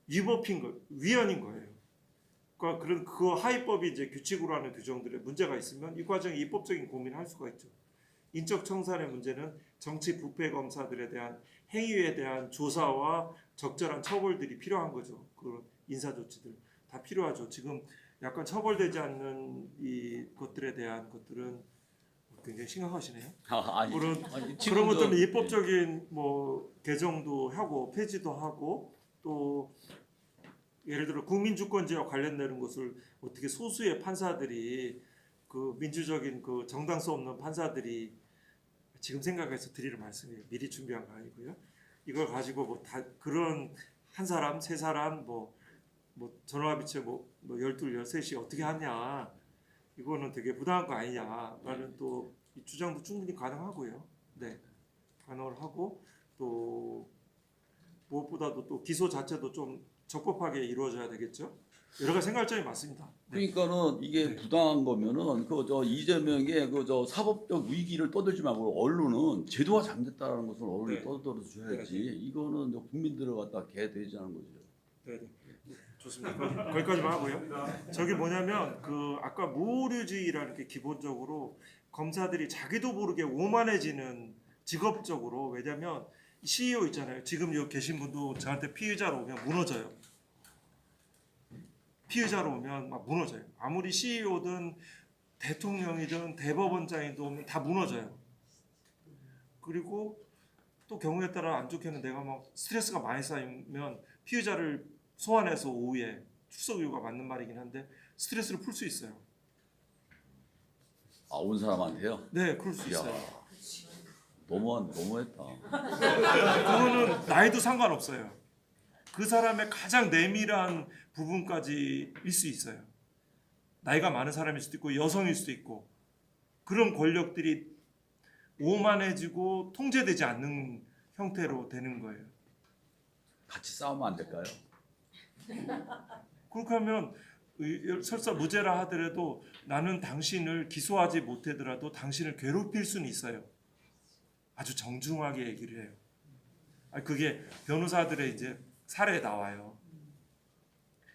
위헌인 거예요. 그러니까 그런 그 하위법이 이제 규칙으로 하는 규정들에 문제가 있으면 이 과정에 입법적인 고민을 할 수가 있죠. 인적 청산의 문제는 정치 부패 검사들에 대한 행위에 대한 조사와 적절한 처벌들이 필요한 거죠. 그 인사 조치들 다 필요하죠. 지금 약간 처벌되지 않는 이 것들에 대한 것들은 굉장히 심각하시네요. 아니, 그런 아니, 그런 것들은 예. 입법적인 뭐 개정도 하고 폐지도 하고 또 예를 들어 국민주권제와 관련되는 것을 어떻게 소수의 판사들이 그 민주적인 그 정당성 없는 판사들이 지금 생각해서 드리는 말씀이에요. 미리 준비한 거 아니고요. 이걸 가지고 뭐 다 그런 한 사람, 세 사람 뭐 전화비체 뭐 12, 13이 어떻게 하냐. 이거는 되게 부당한 거 아니냐라는 또 이 주장도 충분히 가능하고요. 네. 가능을 하고 또 무엇보다도 또 기소 자체도 좀 적법하게 이루어져야 되겠죠. 여러 가지 생각할 점이 많습니다. 네. 그러니까는 이게 네. 부당한 거면은 이재명의 사법적 위기를 떠들지 말고 언론은 제도가 잘못됐다라는 것을 언론이 네. 떠들어 줘야지. 네. 이거는 국민들을 갖다 개돼지하는 거죠. 네. 좋습니다. 거기까지만 하고요. 저기 뭐냐면 그 아까 무오류주의라는 게 기본적으로 검사들이 자기도 모르게 오만해지는 직업적으로 왜냐면 CEO 있잖아요. 지금 여기 계신 분도 저한테 피의자로 오면 무너져요. 피의자로 오면 막 무너져요. 아무리 CEO든 대통령이든 대법원장이든 오면 다 무너져요. 그리고 또 경우에 따라 안 좋게는 내가 막 스트레스가 많이 쌓이면 피의자를 소환해서 오후에 출석 이유가 맞는 말이긴 한데 스트레스를 풀 수 있어요. 아, 온 사람한테요? 네, 그럴 수 이야. 있어요. 너무했다. 그거는 나이도 상관없어요. 그 사람의 가장 내밀한 부분까지일 수 있어요. 나이가 많은 사람일 수도 있고 여성일 수도 있고 그런 권력들이 오만해지고 통제되지 않는 형태로 되는 거예요. 같이 싸우면 안 될까요? 그렇게 하면 설사 무죄라 하더라도 나는 당신을 기소하지 못하더라도 당신을 괴롭힐 수는 있어요. 아주 정중하게 얘기를 해요. 그게 변호사들의 이제 사례에 나와요.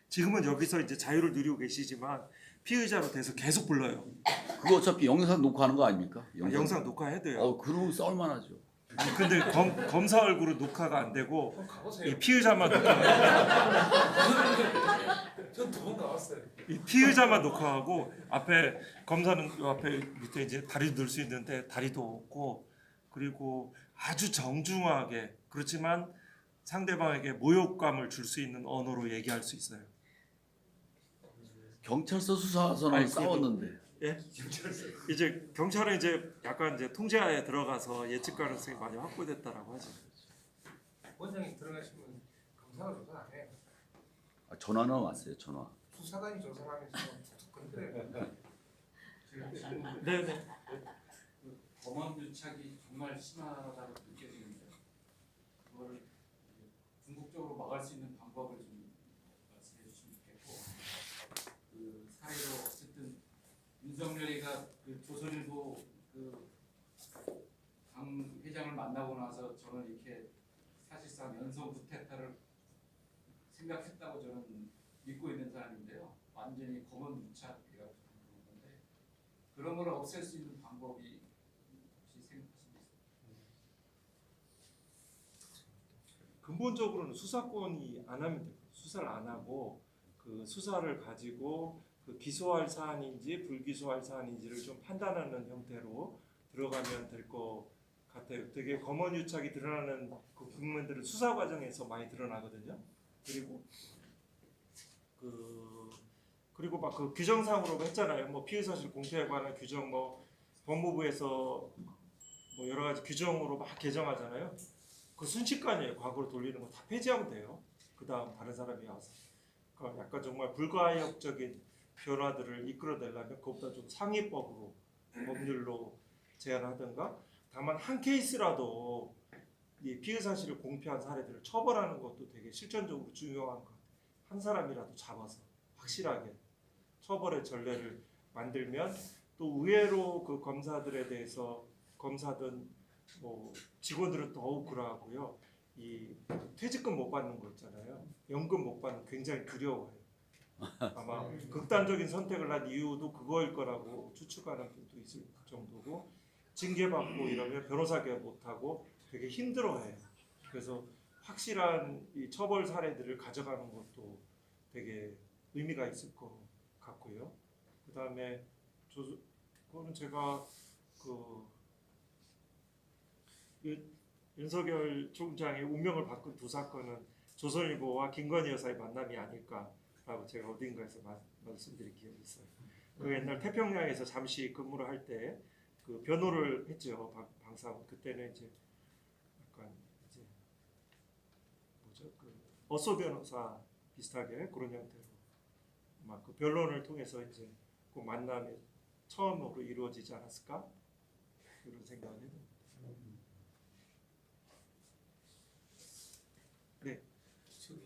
지금은 여기서 이제 자유를 누리고 계시지만 피의자로 돼서 계속 불러요. 그거 어차피 영상 녹화하는 거 아닙니까? 영상 녹화해야 돼요. 그러면 싸울만하죠. 근데 검사 얼굴은 녹화가 안 되고 가보세요. 이 피의자만 전 두 번 가봤어요. 이 피의자만 녹화하고 앞에 검사는 요 앞에 밑에 이제 다리 들 수 있는데 다리도 없고 그리고 아주 정중하게 그렇지만 상대방에게 모욕감을 줄 수 있는 언어로 얘기할 수 있어요. 경찰서 수사서는 아니, 그래도- 싸웠는데. 예? 이제 경찰은 이제 약간 이제 통제하에 들어가서 예측 가능성이 많이 확보됐다라고 하죠. 원장님 들어가시면 검사가 조사 안 해요. 전화는 왔어요. 전화. 수사관이 조사를 하면서 툭툭 건드려요. 네네. 그 범원 유착이 정말 심하다고 느껴지는데 그거를 궁극적으로 막을 수 있는 방법을 좀 말씀해 주시면 좋겠고 그 사례로 어쨌든 윤석열이가 그 조선일보 그당 회장을 만나고 나서 저는 이렇게 사실상 연속 구테타를 생각했다고 저는 믿고 있는 사람인데요. 완전히 검은 유착이라고 보는 건데 그런 걸 없앨 수 있는 방법이 혹시 생각하시는 근본적으로는 수사권이 안 하면 돼요. 수사를 안 하고 그 수사를 가지고 그 기소할 사안인지 불기소할 사안인지를 좀 판단하는 형태로 들어가면 될 것 같아요. 되게 검언 유착이 드러나는 그 국면들은 수사 과정에서 많이 드러나거든요. 그리고 막 그 규정상으로 했잖아요. 뭐 피의 사실 공표에 관한 규정 뭐 법무부에서 뭐 여러 가지 규정으로 막 개정하잖아요. 그 순식간이에요. 과거로 돌리는 거 다 폐지하면 돼요. 그 다음 다른 사람이 와서. 그러니까 약간 정말 불가역적인 변화들을 이끌어내려면 그것보다 좀 상위법으로 법률로 제한하든가 다만 한 케이스라도 이 피의 사실을 공표한 사례들을 처벌하는 것도 되게 실전적으로 중요한 것 같아요. 한 사람이라도 잡아서 확실하게 처벌의 전례를 만들면 또 의외로 그 검사들에 대해서 검사든 뭐 직원들은 더욱 그러하고요. 이 퇴직금 못 받는 거 있잖아요. 연금 못 받는 거 굉장히 두려워해요. 아마 극단적인 선택을 한 이유도 그거일 거라고 추측하는 분도 있을 정도고 징계받고 이러면 변호사 개업 못하고 되게 힘들어해요. 그래서 확실한 이 처벌 사례들을 가져가는 것도 되게 의미가 있을 것 같고요. 그 다음에 그거는 제가 윤석열 총장의 운명을 바꾼 두 사건은 조선일보와 김건희 여사의 만남이 아닐까라고 제가 어딘가에서 말씀드린 기억이 있어요. 그 옛날 태평양에서 잠시 근무를 할 때 그 변호를 했죠. 방사원 그때는 이제 약간 이제 뭐죠 그 어소 변호사 비슷하게 그런 형태로 막 그 변론을 통해서 이제 그 만남이 처음으로 이루어지지 않았을까 그런 생각을 해봅니다. 네. 저기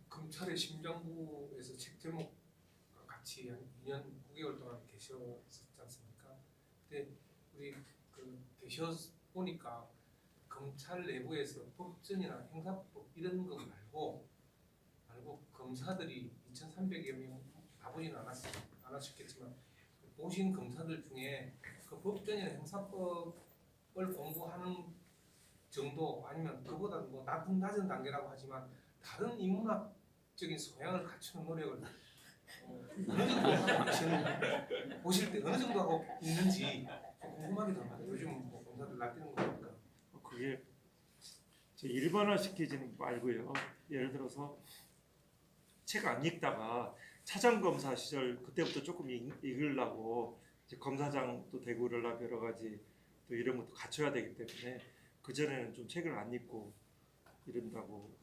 검찰의 심정부에서 책 제목과 같이 한 2년 9개월 동안 계셨었지 않습니까? 근데 우리 계셔 보니까 검찰 내부에서 법전이나 형사법 이런 거 말고 검사들이 2,300여 명 가보진 않았겠지만 보신 검사들 중에 그 법전이나 형사법을 공부하는 정도 아니면 그보다 뭐 낮은 단계라고 하지만 다른 인문학적인 소양을 갖추는 노력을 어느 정도 하고 계시는 보실 때 어느 정도 하고 있는지 좀 궁금하기도 합니다. 요즘 뭐 검사들 낚이는 거 보니까 그게 일반화 시키지는 말고요. 예를 들어서 책 안 읽다가 차장검사 시절 그때부터 조금 읽으려고 이제 검사장도 되고 그러려면 여러 가지 또 이런 것도 갖춰야 되기 때문에 그 전에는 좀 책을 안 읽고 이런다고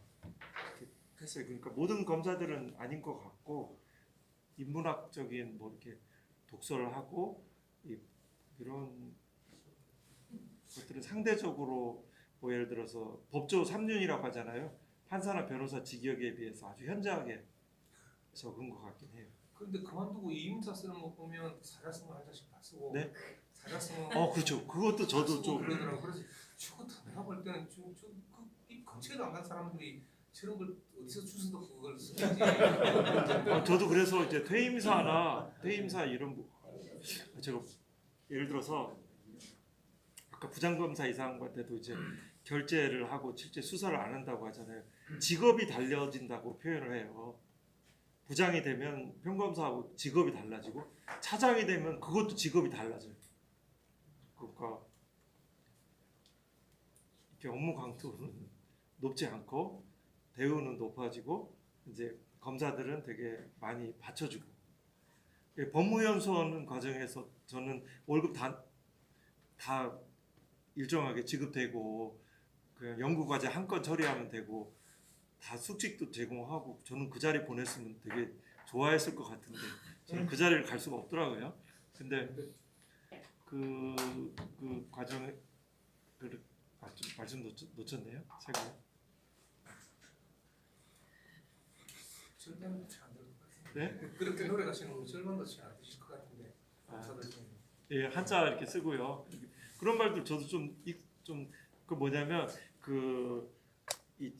했어요. 그러니까 모든 검사들은 아닌 것 같고 인문학적인 뭐 이렇게 독서를 하고 이런 것들은 상대적으로 뭐 예를 들어서 법조 3륜이라고 하잖아요. 판사나 변호사 직역에 비해서 아주 현저하게 적은 것 같긴 해요. 그런데 그만두고 이임사 쓰는 거 보면 사자성어 한 장씩 다 쓰고 네? 사자성어 그렇죠. 그것도 저도 쓰고 좀 그러더라고. 그래서 저거 내가 볼 때는 이 검체도 안 간 사람들이 저런 걸 어디서 주워서 그걸 쓰는지 저도 그래서 이제 퇴임사 이런 제가 예를 들어서 아까 부장검사 이상관 때도 이제 결재를 하고 실제 수사를 안 한다고 하잖아요. 직업이 달라진다고 표현을 해요. 부장이 되면 평검사하고 직업이 달라지고 차장이 되면 그것도 직업이 달라져요. 그러니까 이렇게 업무 강도는 높지 않고 대우는 높아지고 이제 검사들은 되게 많이 받쳐주고 법무연 수원 과정에서 저는 월급 다 일정하게 지급되고 그냥 연구과제 한 건 처리하면 되고 다 숙직도 제공하고 저는 그 자리 보냈으면 되게 좋아했을 것 같은데 저는 그 자리를 갈 수가 없더라고요. 근데 그 과정에 좀 말씀 놓쳤네요. 제가 절반도 잘안 들을 것 같아요. 네? 그렇게 노래 가시는 분 절반도 잘 안 드실 것 같은데 검사들 중에. 예, 한자 이렇게 쓰고요. 그런 말들 저도 좀 그 뭐냐면 이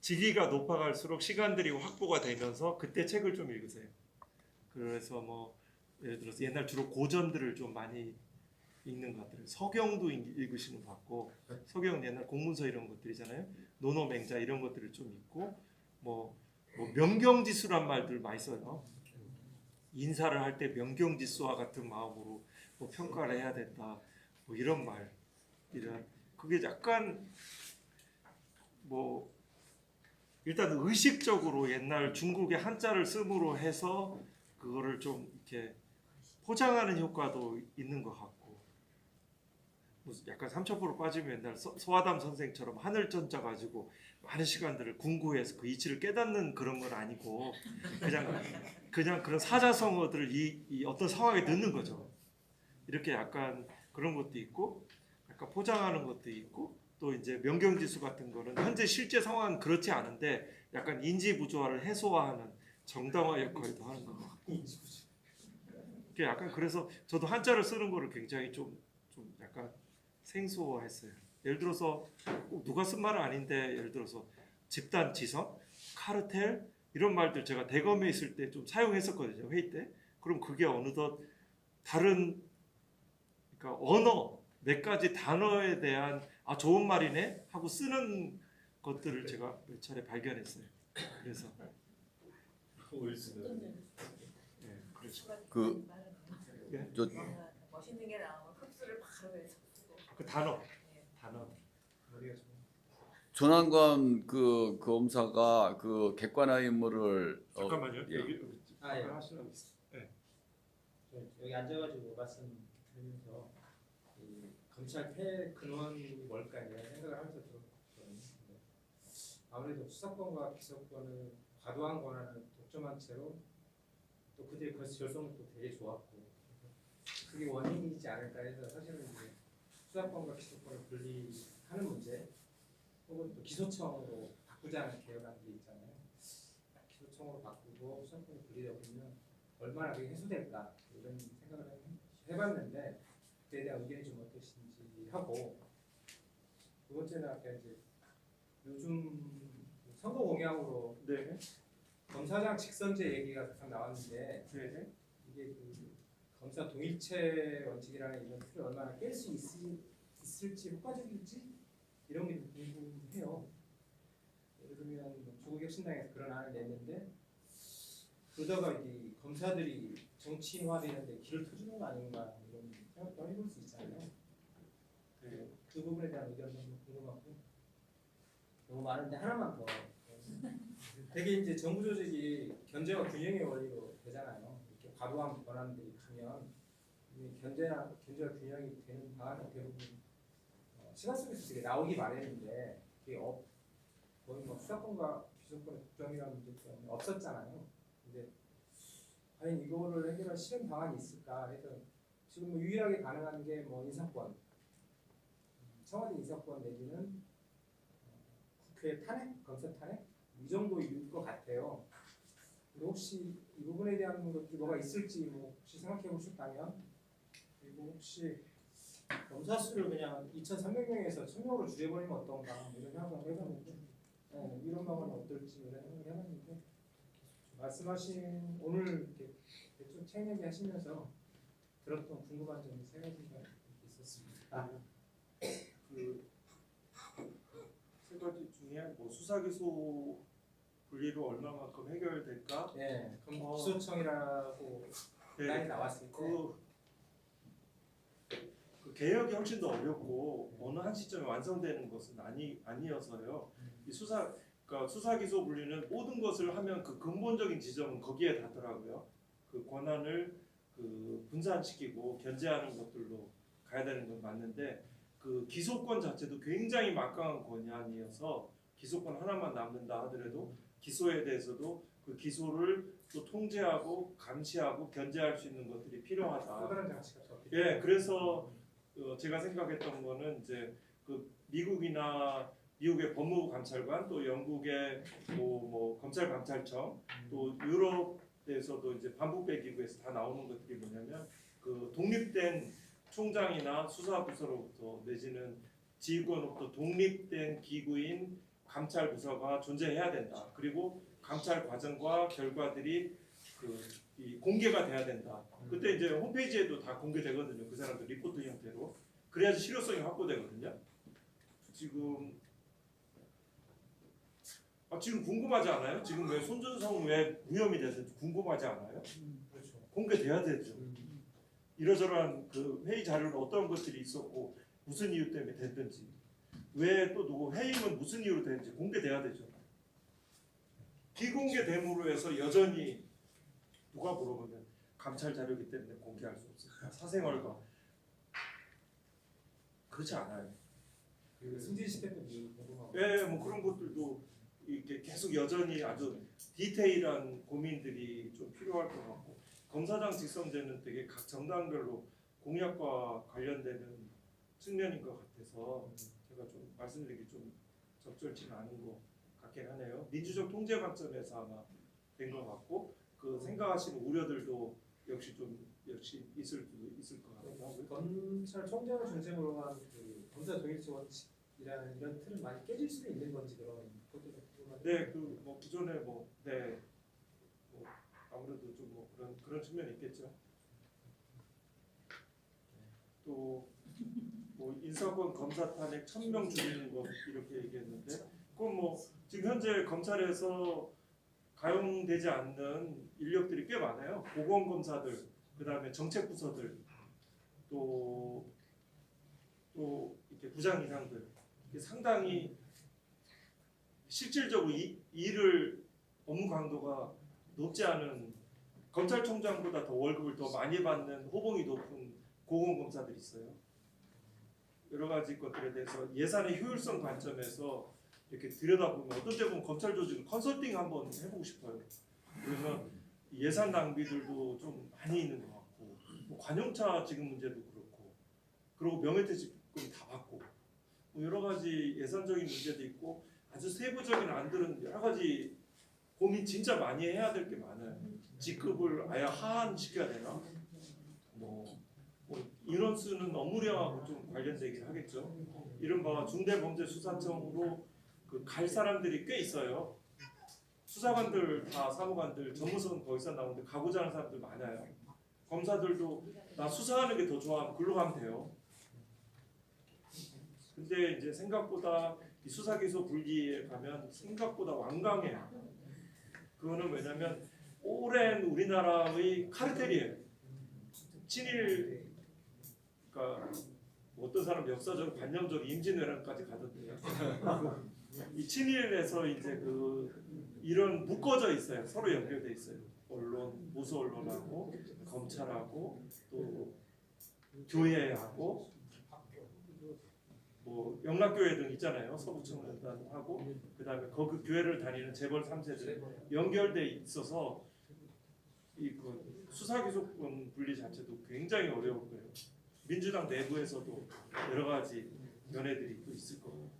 직위가 높아갈수록 시간들이 확보가 되면서 그때 책을 좀 읽으세요. 그래서 뭐 예를 들어서 옛날 주로 고전들을 좀 많이 읽는 것 같아요. 서경도 읽으시는 것 같고 서경 옛날 공문서 이런 것들이잖아요. 논어맹자 이런 것들을 좀 읽고 뭐 명경지수란 말들 많이 써요. 인사를 할 때 명경지수와 같은 마음으로 뭐 평가를 해야 된다. 뭐 이런 말, 그게 약간 뭐 일단 의식적으로 옛날 중국의 한자를 씀으로 해서 그거를 좀 이렇게 포장하는 효과도 있는 것 같고, 약간 삼천포로 빠지면 옛날 소아담 선생처럼 하늘전자 가지고 많은 시간들을 궁구해서 그 이치를 깨닫는 그런 건 아니고 그냥 그런 사자성어들을 이 어떤 상황에 넣는 거죠. 이렇게 약간 그런 것도 있고, 약간 포장하는 것도 있고, 또 이제 명경지수 같은 거는 현재 실제 상황은 그렇지 않은데 약간 인지부조화를 해소화하는 정당화 역할도 하는 것 같고. 이게 약간 그래서 저도 한자를 쓰는 거를 굉장히 좀 약간 생소했어요. 예를 들어서 꼭 누가 쓴 말은 아닌데 예를 들어서 집단 지성, 카르텔 이런 말들 제가 대검에 있을 때 좀 사용했었거든요. 회의 때. 그럼 그게 어느덧 다른 그러니까 언어 몇 가지 단어에 대한 좋은 말이네 하고 쓰는 것들을 제가 몇 차례 발견했어요. 그래서 예, 그래서 그 예? 저 멋있는 게 나오면 흡수를 바로 해서 쓰고. 그 단어 머리가 좀 조난관 그 검사가 그 객관화 인물을 잠깐만요. 예. 여기 아, 예. 하시라고 있어요. 예. 여기 앉아가지고 말씀드리면서 이 검찰 폐 근원이 뭘까 이제 생각을 하면서 들었거든요. 근데 아무래도 수사권과 기소권을 과도한 권한을 독점한 채로 또 그들의 결속력도 되게 좋았고 그게 원인이지 않을까 해서 사실은 이제 수사권과 기소권을 분리하는 문제 혹은 또 기소청으로 바꾸자는 개혁안들이 있잖아요. 기소청으로 바꾸고 수사권을 분리되어 보면 얼마나 그게 해소될까 이런 생각을 해봤는데 그에 대한 의견이 좀 어떠신지 하고 두 번째는 아까 이제 요즘 선거 공약으로 네. 검사장 직선제 얘기가 계속 나왔는데 네. 이게 그 검사 동일체 원칙이라는 이런 틀을 얼마나 깰 수 있을지 효과적일지 이런 게 좀 궁금해요. 예를 들면 조국혁신당에서 그런 안을 냈는데 그러다가 이 검사들이 정치인화되는데 길을 터주는 거 아닌가 이런 생각도 해볼 수 있잖아요. 그 부분에 대한 의견도 궁금하고 너무 많은데 하나만 더. 되게 이제 정부 조직이 견제와 균형의 원리로 되잖아요. 이렇게 과도한 권한들이 가면 견제와 균형이 되는 방안이 대부분 시간 속에서 되게 나오기 마련인데 그게 거의 뭐 수사권과 기소권의 독점이라는 문제 때문에 없었잖아요. 근데 과연 이거를 해결할 실행 방안이 있을까 해서 지금 뭐 유일하게 가능한 게 뭐 인사권, 청와대 인사권 내지는 그 탄핵, 검사 탄핵 이 정도일 것 같아요. 근데 혹시 이 부분에 대한 것들이 뭐가 있을지 뭐 혹시 생각해 보셨다면, 그리고 혹시 검사 수를 그냥 2,300명에서 1,000명으로 줄여버리면 어떤가 이런 생각을 해봤는데, 네, 이런 방안은 어떨지 이런 생각을 해봤는데, 말씀하신 오늘 이렇게 대충 책 얘기 하시면서 들었던 궁금한 점이 세 가지가 있었습니다. 그 세 가지 중에 뭐 수사 기소 분리로 얼마만큼 해결될까? 네, 그럼 기소청이라고 네, 라인 나왔을 때 그 개혁이 훨씬 더 어렵고 어느 한 시점에 완성되는 것은 아니어서요. 이 그러니까 수사 기소 분리는 모든 것을 하면 그 근본적인 지점은 거기에 닿더라고요. 그 권한을 그 분산시키고 견제하는 것들로 가야 되는 건 맞는데, 그 기소권 자체도 굉장히 막강한 권한이어서 기소권 하나만 남는다 하더라도 기소에 대해서도 그 기소를 또 통제하고 감시하고 견제할 수 있는 것들이 또 필요하다. 다른 장치가 더 예, 그래서 제가 생각했던 거는 이제 그 미국의 법무부 감찰관, 또 영국의 뭐 검찰 감찰청, 또 유럽에서도 이제 반부패 기구에서 다 나오는 것들이 뭐냐면, 그 독립된 총장이나 수사부서로부터 내지는 지휘권으로부터 독립된 기구인 감찰부서가 존재해야 된다. 그리고 감찰 과정과 결과들이 이 공개가 돼야 된다. 그때 이제 홈페이지에도 다 공개되거든요. 그 사람들 리포트 형태로. 그래야지 실효성이 확보되거든요. 지금 궁금하지 않아요? 지금 왜 손준성 왜 무혐의 됐는지 궁금하지 않아요? 그렇죠. 공개돼야 되죠. 이러저러한 그 회의 자료는 어떤 것들이 있었고 무슨 이유 때문에 됐든지, 왜 또 누구 해임은 무슨 이유로 됐는지 공개돼야 되죠. 비공개됨으로 해서 여전히 누가 물어보면 감찰 자료이기 때문에 공개할 수 없습니다. 사생활과 그렇지 않아요. 그 승진시켰던 궁금하고. 예, 뭐 그런 것들도 이렇게 계속 여전히 아주 디테일한 고민들이 좀 필요할 것 같고, 검사장 직선제는 되게 각 정당별로 공약과 관련되는 측면인 것 같아서 제가 좀 말씀드리기 좀 적절치는 않은 것 같긴 하네요. 민주적 통제 관점에서 아마 된 것 같고, 그 생각하시는 우려들도 역시 있을 것 같아요. 검찰총장을 중심으로 한 그 검사 동일체 원칙이라는 이런 틀은 많이 깨질 수도 있는 건지, 그런 것들도 궁금한데. 네, 그 뭐 기존에 뭐 아무래도 좀 뭐 그런 측면이 있겠죠. 또 뭐 인사권 검사 탄핵 1,000명 줄이는 거 이렇게 얘기했는데, 그건 뭐 지금 현재 검찰에서 가용되지 않는 인력들이 꽤 많아요. 보건검사들, 그다음에 정책부서들, 또 이렇게 부장 이상들, 이게 상당히 실질적으로 업무 강도가 높지 않은, 검찰총장보다 더 월급을 더 많이 받는 호봉이 높은 고공검사들이 있어요. 여러 가지 것들에 대해서 예산의 효율성 관점에서 이렇게 들여다보면 어떤 때 보면 검찰 조직을 컨설팅 한번 해보고 싶어요. 그러면 예산 낭비들도 좀 많이 있는 것 같고, 뭐 관용차 지급 문제도 그렇고, 그리고 명예퇴직금 다 받고, 뭐 여러 가지 예산적인 문제도 있고, 아주 세부적인 안들은 여러 가지 고민 진짜 많이 해야 될 게 많아요. 직급을 아예 하한시켜야 되나? 뭐 인원수는 업무량하고 좀 관련되긴 하겠죠. 이른바 중대범죄수사청으로 갈 사람들이 꽤 있어요. 수사관들 다 사무관들, 전무서는 거기서 나오는데 가고자 하는 사람들 많아요. 검사들도 나 수사하는 게 더 좋아하면 글로 가면 돼요. 근데 이제 생각보다 이 수사기소 분리에 가면 생각보다 완강해요. 그거는 왜냐면 오랜 우리나라의 카르텔이에요. 친일, 그러니까 뭐 어떤 사람 역사적 관념적 임진왜란까지 가던데요. 이 친일에서 이제 이런 묶어져 있어요. 서로 연결돼 있어요. 언론, 보수 언론하고 검찰하고 또 교회하고 뭐 영락교회 등 있잖아요. 서부청년단하고 그다음에 거기 교회를 다니는 재벌 3세들 연결돼 있어서 수사기소권 분리 자체도 굉장히 어려울 거예요. 민주당 내부에서도 여러 가지 연애들이 또 있을 거고.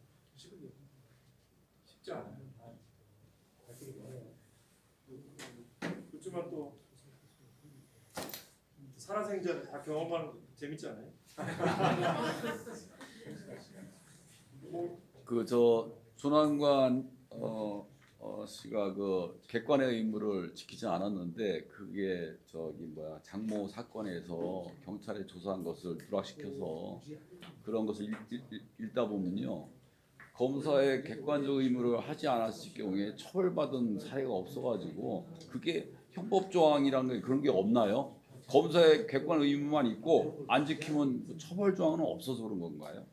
쉽지 않아요. 밝히기 어려워요. 그렇지만 또 살아생전에 다 경험하는 거 재밌지 않아요? 그 저 조난관 씨가 그 객관의 의무를 지키지 않았는데 그게 저기 뭐야 장모 사건에서 경찰에 조사한 것을 누락시켜서 그런 것을 읽다 보면요 검사의 객관적 의무를 하지 않았을 경우에 처벌받은 사례가 없어가지고 그게 형법 조항이란 게 그런 게 없나요? 검사의 객관 의무만 있고 안 지키면 처벌 조항은 없어서 그런 건가요?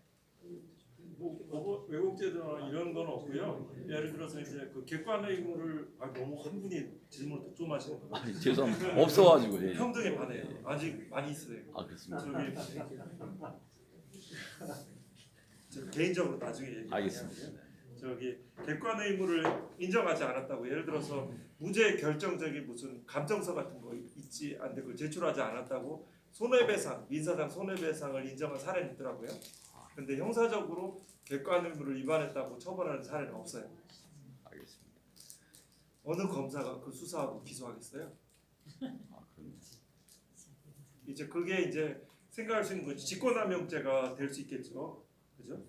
뭐 외국제도나 이런 건 없고요. 예를 들어서 이제 그 객관 의무를 너무 한 분이 질문을 좀 하시는 거예요. 아니, 죄송합니다. 없어가지고 예. 평등에 반해요. 아직 많이 있어요. 아 그렇습니다. 저 개인적으로 나중에 얘기할게요. 알겠습니다. 저기 객관 의무를 인정하지 않았다고 예를 들어서 무죄 결정적인 무슨 감정서 같은 거 있지 않는데 그걸 제출하지 않았다고 손해배상 민사상 손해배상을 인정한 사례는 있더라고요. 근데 형사적으로 객관 의무를 위반했다고 처벌하는 사례는 없어요. 알겠습니다. 어느 검사가 그 수사하고 기소하겠어요? 아 그럼 이제 그게 이제 생각할 수 있는 거지. 직권남용죄가 될 수 있겠죠, 그죠?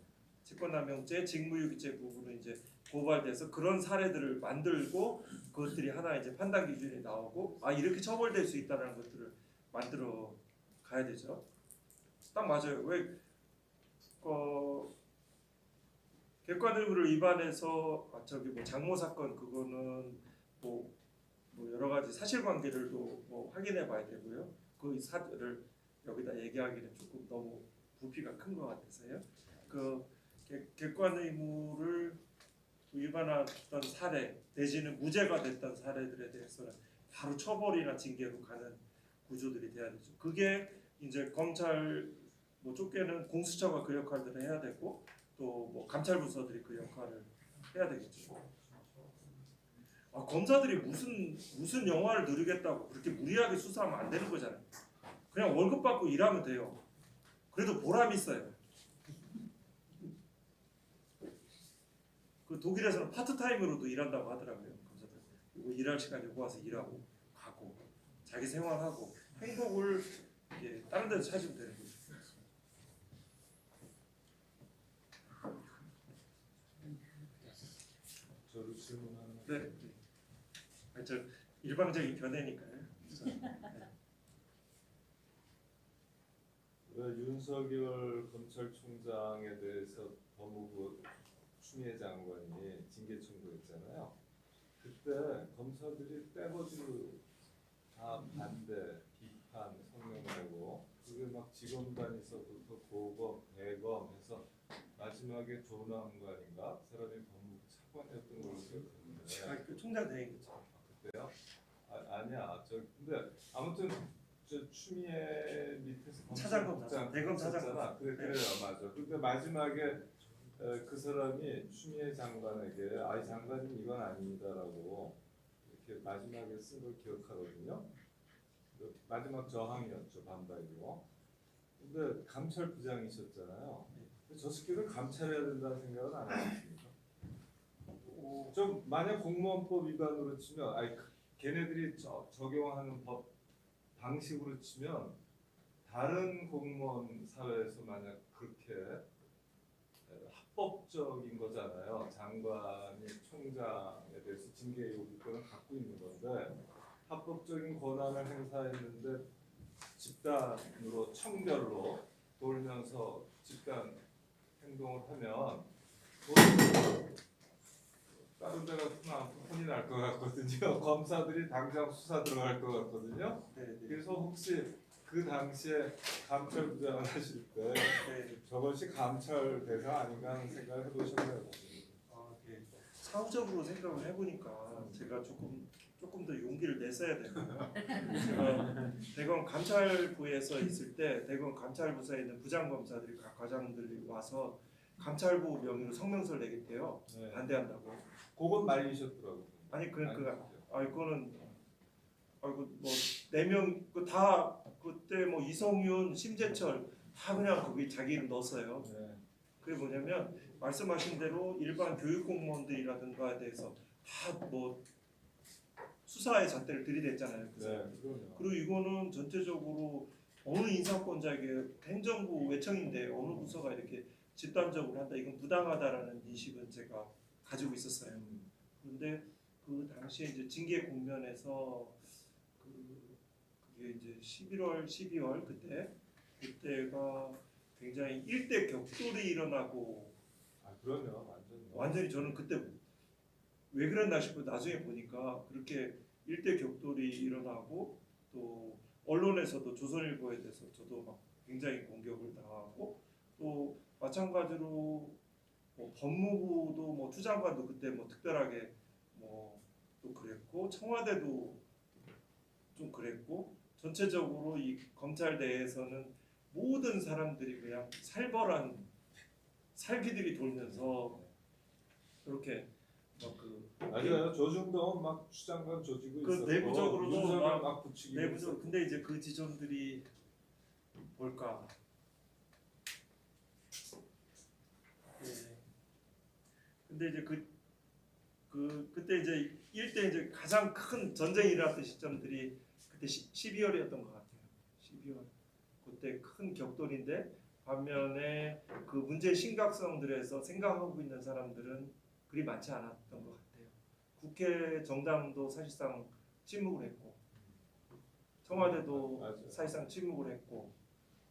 직권남용죄, 직무유기죄 부분은 이제 고발돼서 그런 사례들을 만들고 그것들이 하나 이제 판단 기준이 나오고 아 이렇게 처벌될 수 있다는 것들을 만들어 가야 되죠. 딱 맞아요. 왜 객관 의무를 위반해서 저기 뭐 장모 사건 그거는 뭐 여러 가지 사실관계들도 뭐 확인해 봐야 되고요. 그 사들을 여기다 얘기하기는 조금 너무 부피가 큰 것 같아서요. 그 객관 의무를 위반했던 사례 내지는 무죄가 됐던 사례들에 대해서는 바로 처벌이나 징계로 가는 구조들이 돼야 되죠. 그게 이제 검찰 뭐 쫓겨는 공수처가 그 역할들을 해야 되고 또 뭐 감찰 부서들이 그 역할을 해야 되겠죠. 아, 검사들이 무슨 영화를 누리겠다고 그렇게 무리하게 수사하면 안 되는 거잖아요. 그냥 월급 받고 일하면 돼요. 그래도 보람 있어요. 그 독일에서는 파트타임으로도 일한다고 하더라고요. 검사들. 그리고 일할 시간 여기 와서 일하고 가고 자기 생활하고 행복을 다른 데서 찾으면 되는 거죠. 저도 질문하는 네. 아니, 저 일방적인 견해니까요. 왜 윤석열 검찰총장에 대해서 법무부 추미애 장관이 징계 청구했잖아요. 그때 검사들이 떼거지로 다 반대, 비판, 성명 내고 그게 막 직원단에서부터 고검, 대검 해서 마지막에 조남관인가 그 사람이 법무부 차관이었던 걸로 기억하는데 그 총장 대행이죠. 그때요? 아니야. 근데 아무튼 저 추미애 밑에서 차장검사, 대검 차장검사. 그래요, 맞아. 근데 마지막에 그 사람이 추미애 장관에게 아이 장관님 이건 아닙니다라고 이렇게 마지막에 쓴 걸 기억하거든요. 마지막 저항이었죠, 반박이고. 근데 감찰부장이셨잖아요. 저 새끼들 감찰해야 된다는 생각은 안 하셨습니까? 좀 만약 공무원법 위반으로 치면, 걔네들이 적용하는 법 방식으로 치면 다른 공무원 사회에서 만약 그렇게 합법적인 거잖아요. 장관이 총장에 대해서 징계 요구권을 갖고 있는 건데 합법적인 권한을 행사했는데 집단으로 청별로 돌면서 집단 행동을 하면 다른 데 같으면 혼이 날 것 같거든요. 검사들이 당장 수사 들어갈 것 같거든요. 네. 그래서 혹시 그 당시에 감찰부장을 하실 때 저것이 감찰 대상 아닌가 하는 생각을 해보셨나요? 사후적으로 생각을 해보니까 제가 조금 더 용기를 냈어야 되고요. 제가 대검 감찰부에서 있을 때 대검 감찰부서에 있는 부장검사들이 각 과장들이 와서 감찰부 명의로 성명서를 내겠대요. 네. 반대한다고. 그건 말리셨더라고요. 아니 이거는 뭐 4명 다 그때 뭐 이성윤, 심재철 다 그냥 거기 자기 이름 넣었어요. 네. 그게 뭐냐면 말씀하신 대로 일반 교육 공무원들이라든가에 대해서 다 뭐 수사의 잣대를 들이댔잖아요. 그 사람. 그럼요. 그리고 이거는 전체적으로 어느 인사권자에게 행정부 외청인데 어느 부서가 이렇게 집단적으로 한다. 이건 부당하다라는 인식은 제가 가지고 있었어요. 그런데 그 당시에 이제 징계 국면에서 그게 이제 11월, 12월 그때가 굉장히 일대 격돌이 일어나고 그러면 완전히 저는 그때 왜 그랬나 싶고 나중에 보니까 그렇게 일대 격돌이 일어나고 또 언론에서도 조선일보에 대해서 저도 막 굉장히 공격을 당하고 또 마찬가지로 뭐 법무부도 뭐 추장관도 그때 뭐 특별하게 뭐 또 그랬고 청와대도 좀 그랬고 전체적으로 이 검찰 내에서는 모든 사람들이 그냥 살벌한 살기들이 돌면서 그렇게 맞아요. 조중동은 막 추장관 조지고 그 있었고 내부적으로도 윤석열 막 붙이고 내부적으로 근데 이제 그 지점들이 뭘까? 예. 근데 이제 그때 이제 일대 이제 가장 큰 전쟁이 일어났던 시점들이 그때 12월이었던 것 같아요. 12월 그때 큰 격돌인데 반면에 그 문제의 심각성들에서 생각하고 있는 사람들은 그리 많지 않았던 것 같아요. 국회 정당도 사실상 침묵을 했고 청와대도 맞아요. 사실상 침묵을 했고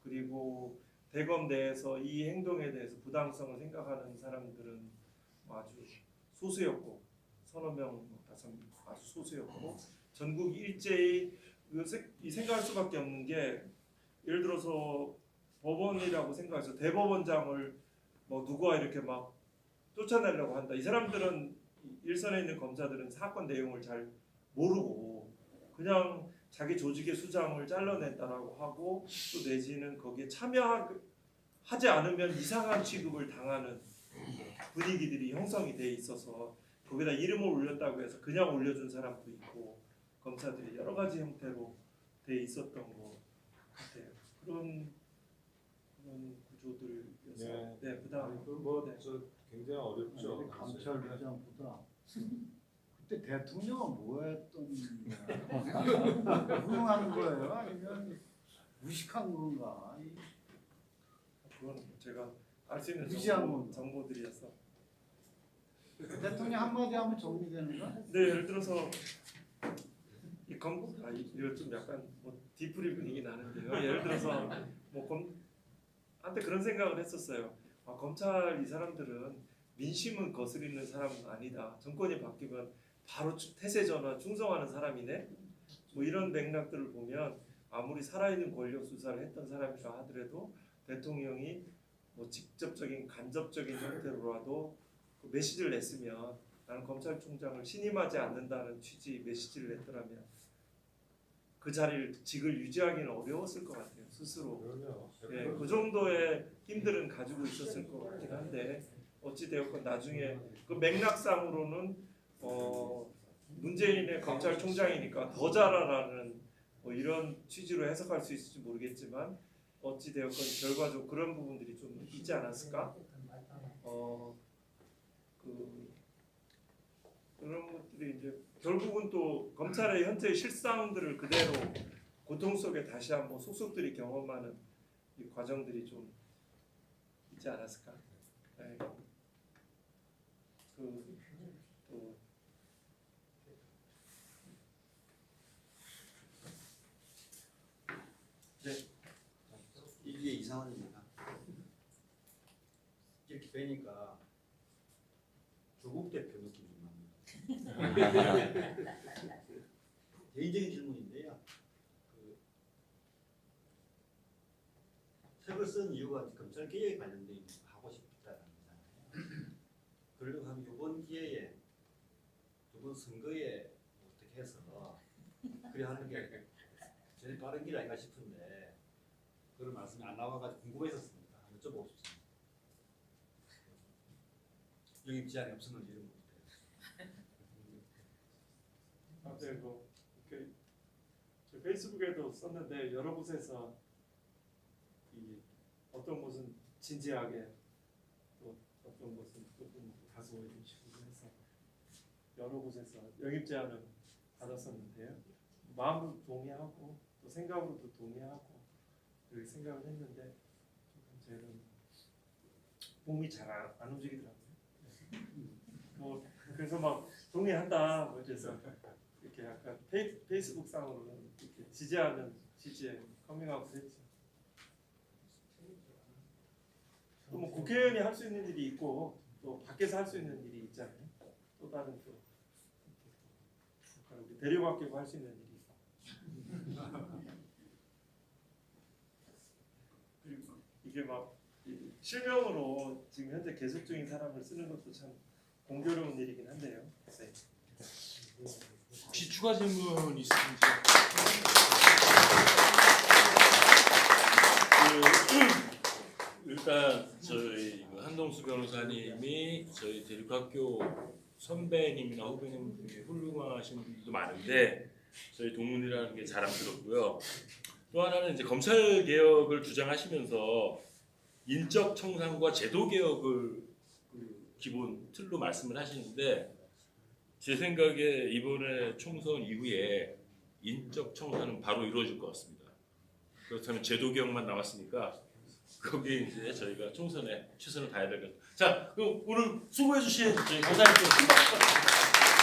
그리고 대검 내에서 이 행동에 대해서 부당성을 생각하는 사람들은 아주 소수였고 서너 명 다섯 명 아주 소수였고 전국 일제히 이 생각할 수밖에 없는 게 예를 들어서 법원이라고 생각해서 대법원장을 뭐 누가 이렇게 막 쫓아내려고 한다. 이 사람들은 일선에 있는 검사들은 사건 내용을 잘 모르고 그냥 자기 조직의 수장을 잘라냈다라고 하고 또 내지는 거기에 참여하지 않으면 이상한 취급을 당하는 분위기들이 형성이 돼 있어서 거기다 이름을 올렸다고 해서 그냥 올려준 사람도 있고 검사들이 여러 가지 형태로 돼 있었던 것 같아요. 그런 구조들이어서 네, 부담. 뭐저 굉장히 어렵죠. 근데 감찰부장보다 그때 대통령은 뭐 했던 거야? 훌륭한 거예요? 아니면 무식한 건가? 그건 제가 알 수 있는 무시한 건가? 정보들이어서. 대통령 한마디 하면 정리되는 거야? 네, 예를 들어서 이거 좀 약간 뭐 디프리 분위기 나는데요. 예를 들어서 뭐 한때 그런 생각을 했었어요. 검찰 이 사람들은 민심은 거스리는 사람은 아니다. 정권이 바뀌면 바로 태세전환 충성하는 사람이네. 뭐 이런 맥락들을 보면 아무리 살아있는 권력 수사를 했던 사람이라 하더라도 대통령이 뭐 직접적인 간접적인 형태로라도 그 메시지를 냈으면 나는 검찰총장을 신임하지 않는다는 취지 메시지를 냈더라면 그 직을 유지하기는 어려웠을 것 같아요. 스스로. 그럼요. 예, 그 정도의 힘들은 가지고 있었을 것 같긴 한데 어찌 되었건 나중에 그 맥락상으로는 문재인의 검찰총장이니까 더 잘하라는 뭐 이런 취지로 해석할 수 있을지 모르겠지만 어찌 되었건 결과적으로 그런 부분들이 좀 있지 않았을까? 그런 것들이 이제 결국은 또 검찰의 현재의 실상들을 그대로 고통 속에 다시 한번 속속들이 경험하는 이 과정들이 좀 있지 않았을까? 네. 이게 이상합니다. 이렇게 되니까 조국 대표 느낌이 좀 납니다. 개인적인 질문인데요. 책을 쓴 이유가 검찰 개혁에 관련된 하고 싶다는 거잖아요. 그러려고 하면 이번 기회에 이번 선거에 어떻게 해서 그래 하는 게 제일 빠른 길 아닌가 싶은데 그런 말씀이 안 나와가지고 궁금했었습니다. 여쭤보고 싶습니다. 여기 제안이 없으면 이런 거 네, 뭐 이렇게 저 페이스북에도 썼는데 여러 곳에서 어떤 곳은 진지하게 어떤 것은 조금 다소 이런 식으로 해서 여러 곳에서 영입 제안을 받았었는데요. 마음으로 동의하고 또 생각으로도 동의하고 그렇게 생각을 했는데 저는 몸이 잘 안 움직이더라고요. 뭐 그래서 막 동의한다 뭐 이래서 이렇게 약간 페이스북 상으로는 이렇게 지지하는 지지에 커밍아웃을 했죠. 또 뭐 국회의원이 할 수 있는 일이 있고 또 밖에서 할 수 있는 일이 있잖아요. 또 다른 또 우리 대리관계부 할 수 있는 일이 있고. 그리고 이게 막 실명으로 지금 현재 계속 중인 사람을 쓰는 것도 참 공교로운 일이긴 한데요. 네. 혹시 추가 질문 있으신지? 일단 저희 한동수 변호사님이 저희 대립학교 선배님이나 후배님 중에 훌륭하신 분들도 많은데 저희 동문이라는 게 자랑스럽고요. 또 하나는 이제 검찰 개혁을 주장하시면서 인적 청산과 제도 개혁을 기본 틀로 말씀을 하시는데 제 생각에 이번에 총선 이후에 인적 청산은 바로 이루어질 것 같습니다. 그렇다면 제도 개혁만 남았으니까 거기에 이제 저희가 총선에 최선을 다해야 될 것 같아요. 자, 그럼 오늘 수고해 주신 저희 강사님께 큰 박수 부탁드립니다.